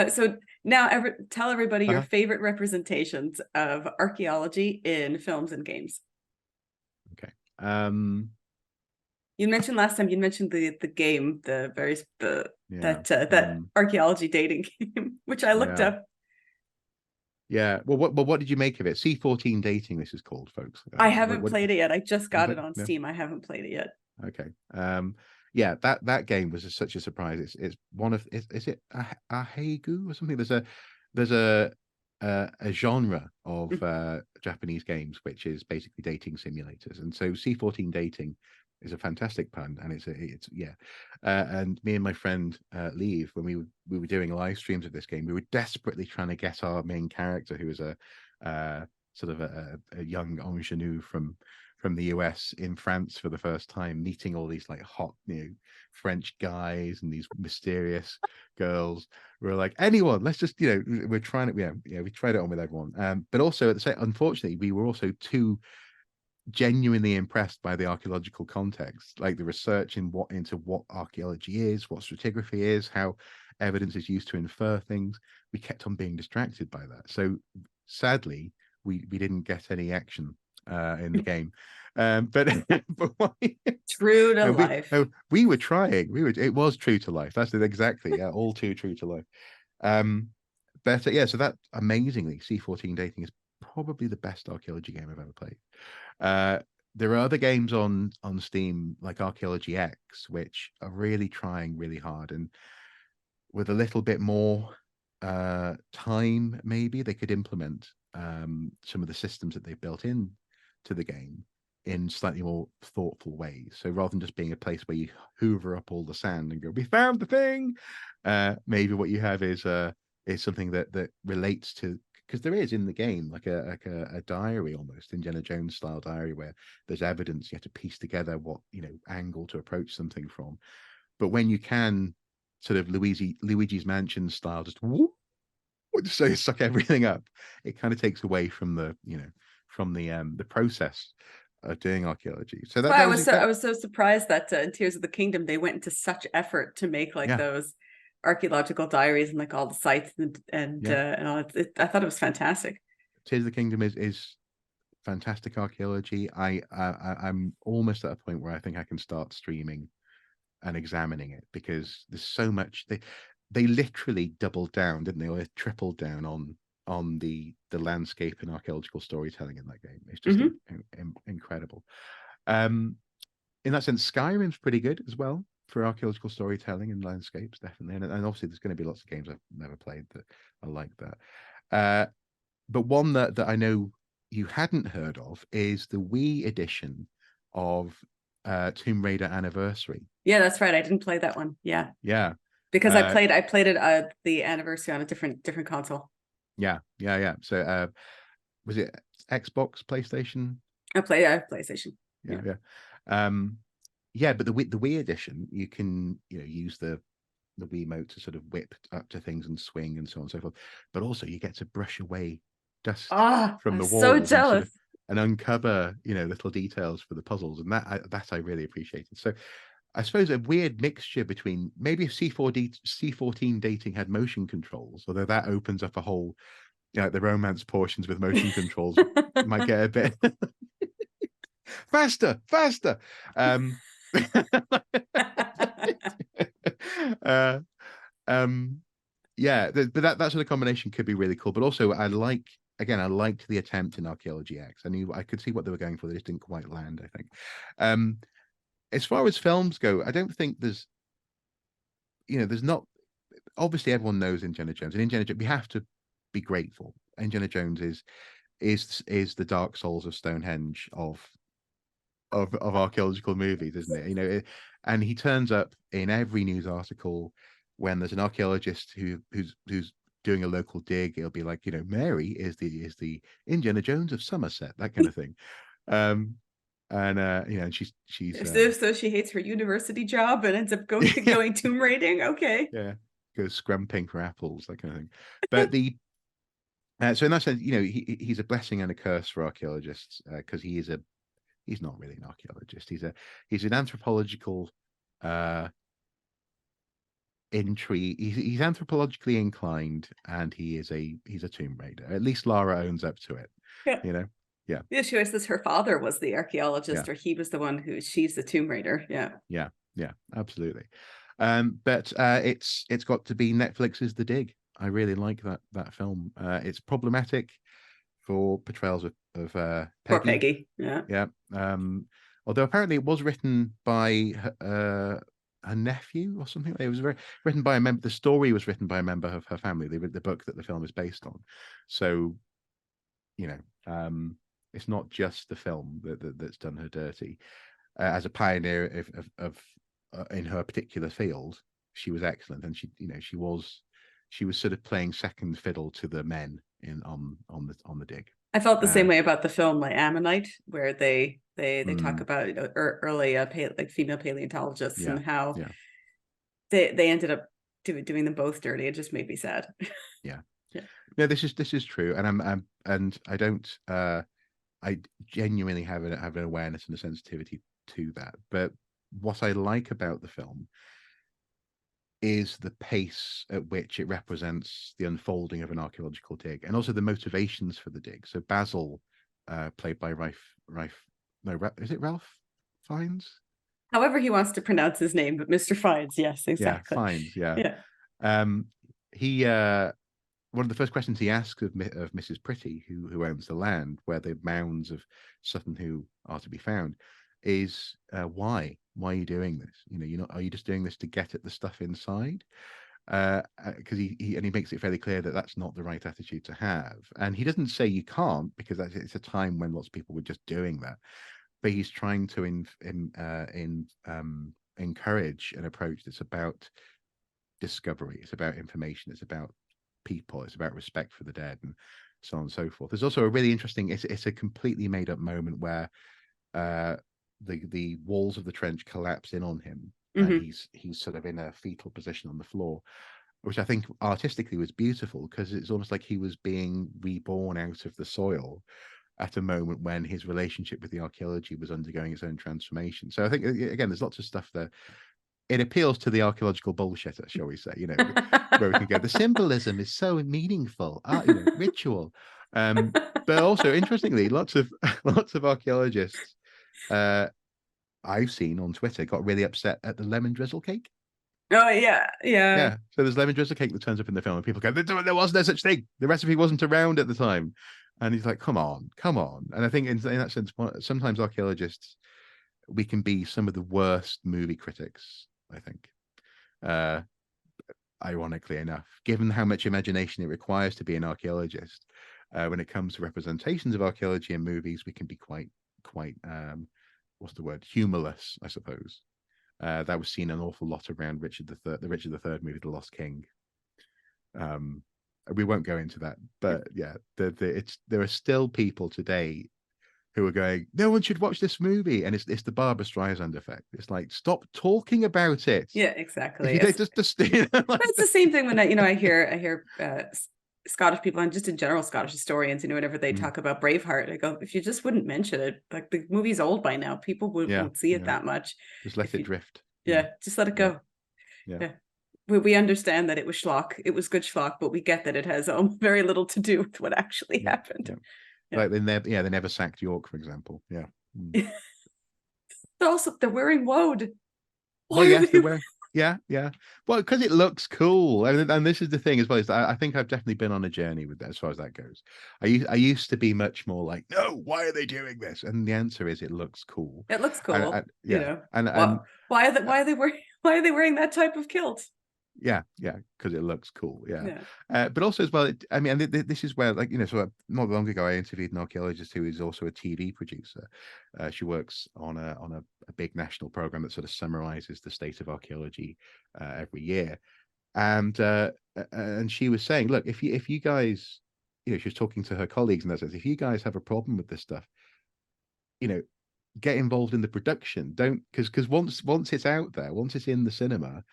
S1: So now, tell everybody your
S2: Uh-huh.
S1: favorite representations of archaeology in films and games.
S2: Okay.
S1: You mentioned last time, you mentioned the game,
S2: Yeah.
S1: that archaeology dating game, which I looked up.
S2: Yeah. Well, what did you make of it? C14 dating, this is called, folks.
S1: I haven't played it yet. I just got it on
S2: No?
S1: Steam. I haven't played it yet.
S2: Okay. Yeah, that game was such a surprise. It's one of, is it a Haigu or something? There's a genre of Japanese games which is basically dating simulators, and so C14 dating is a fantastic pun, and it's yeah. And me and my friend Leave, when we were doing live streams of this game, we were desperately trying to get our main character, who is a sort of a young ingenue from the US in France for the first time, meeting all these like hot, you know, French guys and these mysterious girls. We're like, anyone, let's just, you know, we're trying it. Yeah, we tried it on with everyone. But also at the same, unfortunately, we were also too genuinely impressed by the archaeological context, like the research into what archaeology is, what stratigraphy is, how evidence is used to infer things. We kept on being distracted by that. So sadly, we didn't get any action in the game. But
S1: True to life.
S2: We were trying. It was true to life. That's it, exactly. Yeah, all too true to life. But yeah, so that, amazingly, C14 dating is probably the best archaeology game I've ever played. There are other games on Steam, like Archaeology X, which are really trying really hard, and with a little bit more time, maybe they could implement some of the systems that they've built in to the game in slightly more thoughtful ways. So rather than just being a place where you hoover up all the sand and go, "We found the thing," maybe what you have is something that relates to, because there is in the game like a diary, almost Indiana Jones style diary, where there's evidence. You have to piece together what, you know, angle to approach something from. But when you can sort of Luigi's Mansion style, just whoop, so suck everything up, it kind of takes away from the, you know, from the process of doing archaeology. So
S1: I was so surprised that in Tears of the Kingdom they went into such effort to make like those archaeological diaries and like all the sites and all. I thought it was fantastic.
S2: Tears of the Kingdom is fantastic archaeology. I'm almost at a point where I think I can start streaming and examining it, because there's so much. They literally doubled down, didn't they, or they tripled down on the landscape and archaeological storytelling in that game. It's just incredible. In that sense, Skyrim's pretty good as well for archaeological storytelling and landscapes, definitely. And obviously there's going to be lots of games I've never played that are like that. But one that I know you hadn't heard of is the Wii edition of Tomb Raider Anniversary.
S1: Yeah, that's right. I didn't play that one. Yeah. Because I played it the anniversary on a different console.
S2: Yeah. So was it Xbox, PlayStation?
S1: I played PlayStation.
S2: yeah, but the Wii edition, you can use the Wiimote to sort of whip up to things and swing and so on and so forth. But also you get to brush away dust
S1: Ah,
S2: from
S1: I'm
S2: the
S1: so
S2: walls and sort of
S1: jealous.
S2: and uncover little details for the puzzles, and that I really appreciated. So I suppose a weird mixture between maybe if C14 dating had motion controls, although that opens up a whole the romance portions with motion controls might get a bit faster, faster. Um, uh, um, yeah, but that sort of combination could be really cool. But also, I liked the attempt in Archaeology X. I could see what they were going for. They just didn't quite land, I think. As far as films go, I don't think there's not. Obviously, everyone knows Indiana Jones, and Indiana Jones, we have to be grateful. Indiana Jones is the Dark Souls of Stonehenge of archaeological movies, isn't it? And he turns up in every news article when there's an archaeologist who's doing a local dig. It'll be like, Mary is the Indiana Jones of Somerset, that kind of thing. And she's
S1: So she hates her university job and ends up
S2: yeah,
S1: going tomb raiding. Okay.
S2: yeah, goes scrumping for apples, that kind of thing. But the so in that sense, he's a blessing and a curse for archaeologists because he's not really an archaeologist. He's an anthropological intrigue. He's anthropologically inclined, and he's a tomb raider. At least Lara owns up to it.
S1: Yeah.
S2: Yeah.
S1: Yeah, she always says her father was the archaeologist,
S2: Yeah.
S1: or he was the one she's the tomb raider. Yeah.
S2: Yeah. Yeah. Absolutely. But it's got to be Netflix's The Dig. I really like that film. It's problematic for portrayals of
S1: Poor
S2: Peggy.
S1: Peggy. Yeah.
S2: Yeah. Although apparently it was written by her nephew or something. It was written by a member. The story was written by a member of her family. They read the book that the film is based on. So, it's not just the film that's done her dirty. As a pioneer of in her particular field, she was excellent, and she was sort of playing second fiddle to the men on the dig.
S1: I felt the same way about the film like Ammonite, where they talk
S2: Mm,
S1: about early like female paleontologists
S2: yeah,
S1: and how
S2: yeah,
S1: they ended up doing them both dirty. It just made me sad.
S2: yeah.
S1: Yeah.
S2: No, this is true, and and I don't I genuinely have an awareness and a sensitivity to that. But what I like about the film is the pace at which it represents the unfolding of an archaeological dig, and also the motivations for the dig. So Basil, played by is it Ralph Fiennes?
S1: However he wants to pronounce his name, but Mr. Fiennes, yes,
S2: Yeah,
S1: exactly.
S2: Fiennes. Yeah.
S1: Yeah.
S2: He one of the first questions he asks of Mrs. Pretty, who owns the land where the mounds of Sutton Hoo are to be found, is why? Why are you doing this? Are you just doing this to get at the stuff inside? Because he makes it fairly clear that that's not the right attitude to have. And he doesn't say you can't, because it's a time when lots of people were just doing that. But he's trying to encourage an approach that's about discovery. It's about information. It's about people. It's about respect for the dead, and so on and so forth. There's also a really interesting. It's a completely made up moment where the walls of the trench collapse in on him, and
S1: Mm-hmm.
S2: he's sort of in a fetal position on the floor, which I think artistically was beautiful, because it's almost like he was being reborn out of the soil at a moment when his relationship with the archaeology was undergoing its own transformation. So I think again, there's lots of stuff there. It appeals to the archaeological bullshitter, shall we say? Where we can go. The symbolism is so meaningful, ritual. But also interestingly, lots of archaeologists I've seen on Twitter got really upset at the lemon drizzle cake.
S1: Oh yeah, yeah.
S2: Yeah, so there's lemon drizzle cake that turns up in the film, and people go, "There was no such thing. The recipe wasn't around at the time." And he's like, "Come on, come on." And I think in that sense, sometimes archaeologists, we can be some of the worst movie critics, I think. Uh, Ironically enough, given how much imagination it requires to be an archaeologist, when it comes to representations of archaeology in movies, we can be quite what's the word, humorless, I suppose. That was seen an awful lot around the Richard III movie, The Lost King. We won't go into that, but yeah, there are still people today who are going, no one should watch this movie, and it's the Barbra Streisand effect. It's like, stop talking about it.
S1: Yeah,
S2: If
S1: exactly.
S2: you don't just you know,
S1: But it's the same thing when I hear Scottish people and just in general Scottish historians, whenever they talk about Braveheart, I go, if you just wouldn't mention it, like the movie's old by now, people won't see it that much.
S2: Just let it drift.
S1: Yeah, just let it go. Yeah. We understand that it was schlock. It was good schlock, but we get that it has very little to do with what actually happened.
S2: Yeah. Like they never sacked York, for example. Yeah.
S1: But also they're wearing woad.
S2: Well, yes, they're wearing. Yeah. Well, because it looks cool, and this is the thing as well. Is I think I've definitely been on a journey with that as far as that goes. I used to be much more like, no, why are they doing this? And the answer is, it looks cool.
S1: It looks cool.
S2: And
S1: why are they wearing that type of kilt?
S2: Yeah, because it looks cool. But also as well, I mean, and this is where, like, so not long ago I interviewed an archaeologist who is also a TV producer. She works on a big national program that sort of summarizes the state of archaeology every year, and she was saying, look, if you guys, she was talking to her colleagues and that says, if you guys have a problem with this stuff, get involved in the production. Don't, because once it's out there, once it's in the cinema,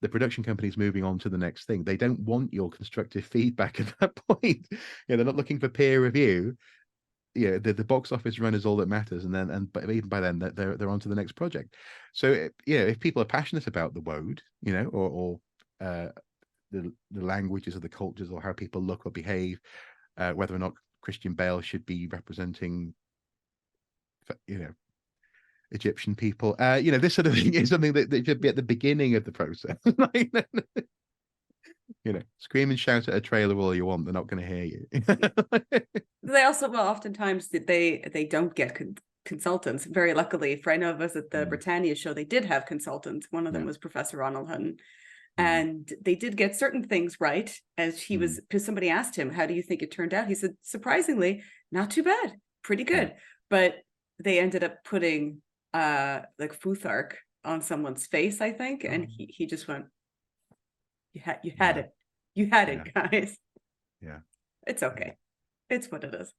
S2: the production company's moving on to the next thing. They don't want your constructive feedback at that point. They're not looking for peer review. The box office run is all that matters, but even by then they're on to the next project. So if people are passionate about the woad, or the languages or the cultures or how people look or behave, whether or not Christian Bale should be representing, Egyptian people, this sort of thing is something that should be at the beginning of the process. Scream and shout at a trailer all you want, they're not going to hear you.
S1: They also, oftentimes they don't get consultants. Very luckily, for I know of us at the Britannia show, they did have consultants. One of them was Professor Ronald Hutton. And they did get certain things right, as he was, because somebody asked him, how do you think it turned out? He said, surprisingly, not too bad, pretty good. But they ended up putting like Futhark on someone's face, I think, and he just went, you had it, guys.
S2: Yeah,
S1: it's okay. It's what it is.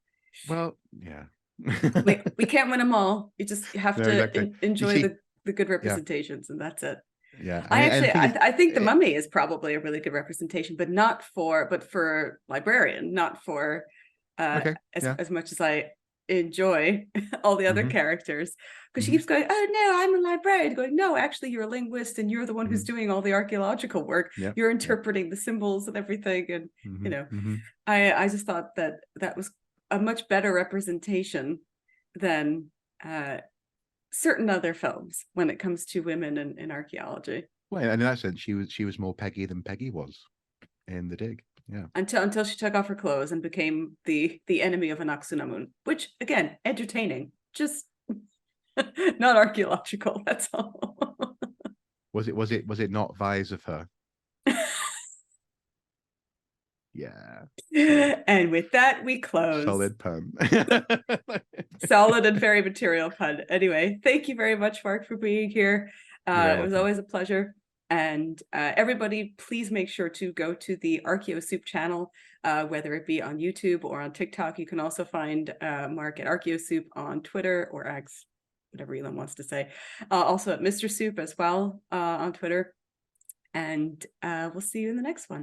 S2: Well, yeah.
S1: we can't win them all. You have to enjoy the good representations, and that's it.
S2: Yeah,
S1: I think the Mummy is probably a really good representation, but for librarian, not for as much as I enjoy all the other characters, because she keeps going, oh no, I'm a librarian, going, no, actually you're a linguist and you're the one who's doing all the archaeological work. You're interpreting the symbols and everything, and I just thought that was a much better representation than certain other films when it comes to women in archaeology.
S2: Well, and in that sense, she was more Peggy than Peggy was in The Dig. Yeah.
S1: Until she took off her clothes and became the enemy of Anaxunamun, which again, entertaining, just not archaeological. That's all.
S2: Was it not Vise of her? Yeah.
S1: And with that, we close.
S2: Solid pun.
S1: Solid and very material pun. Anyway, thank you very much, Mark, for being here. It was always a pleasure. And everybody, please make sure to go to the Archaeosoup channel, whether it be on YouTube or on TikTok. You can also find Mark at Archaeosoup on Twitter or X, whatever Elon wants to say. Also at Mr. Soup as well on Twitter. And we'll see you in the next one.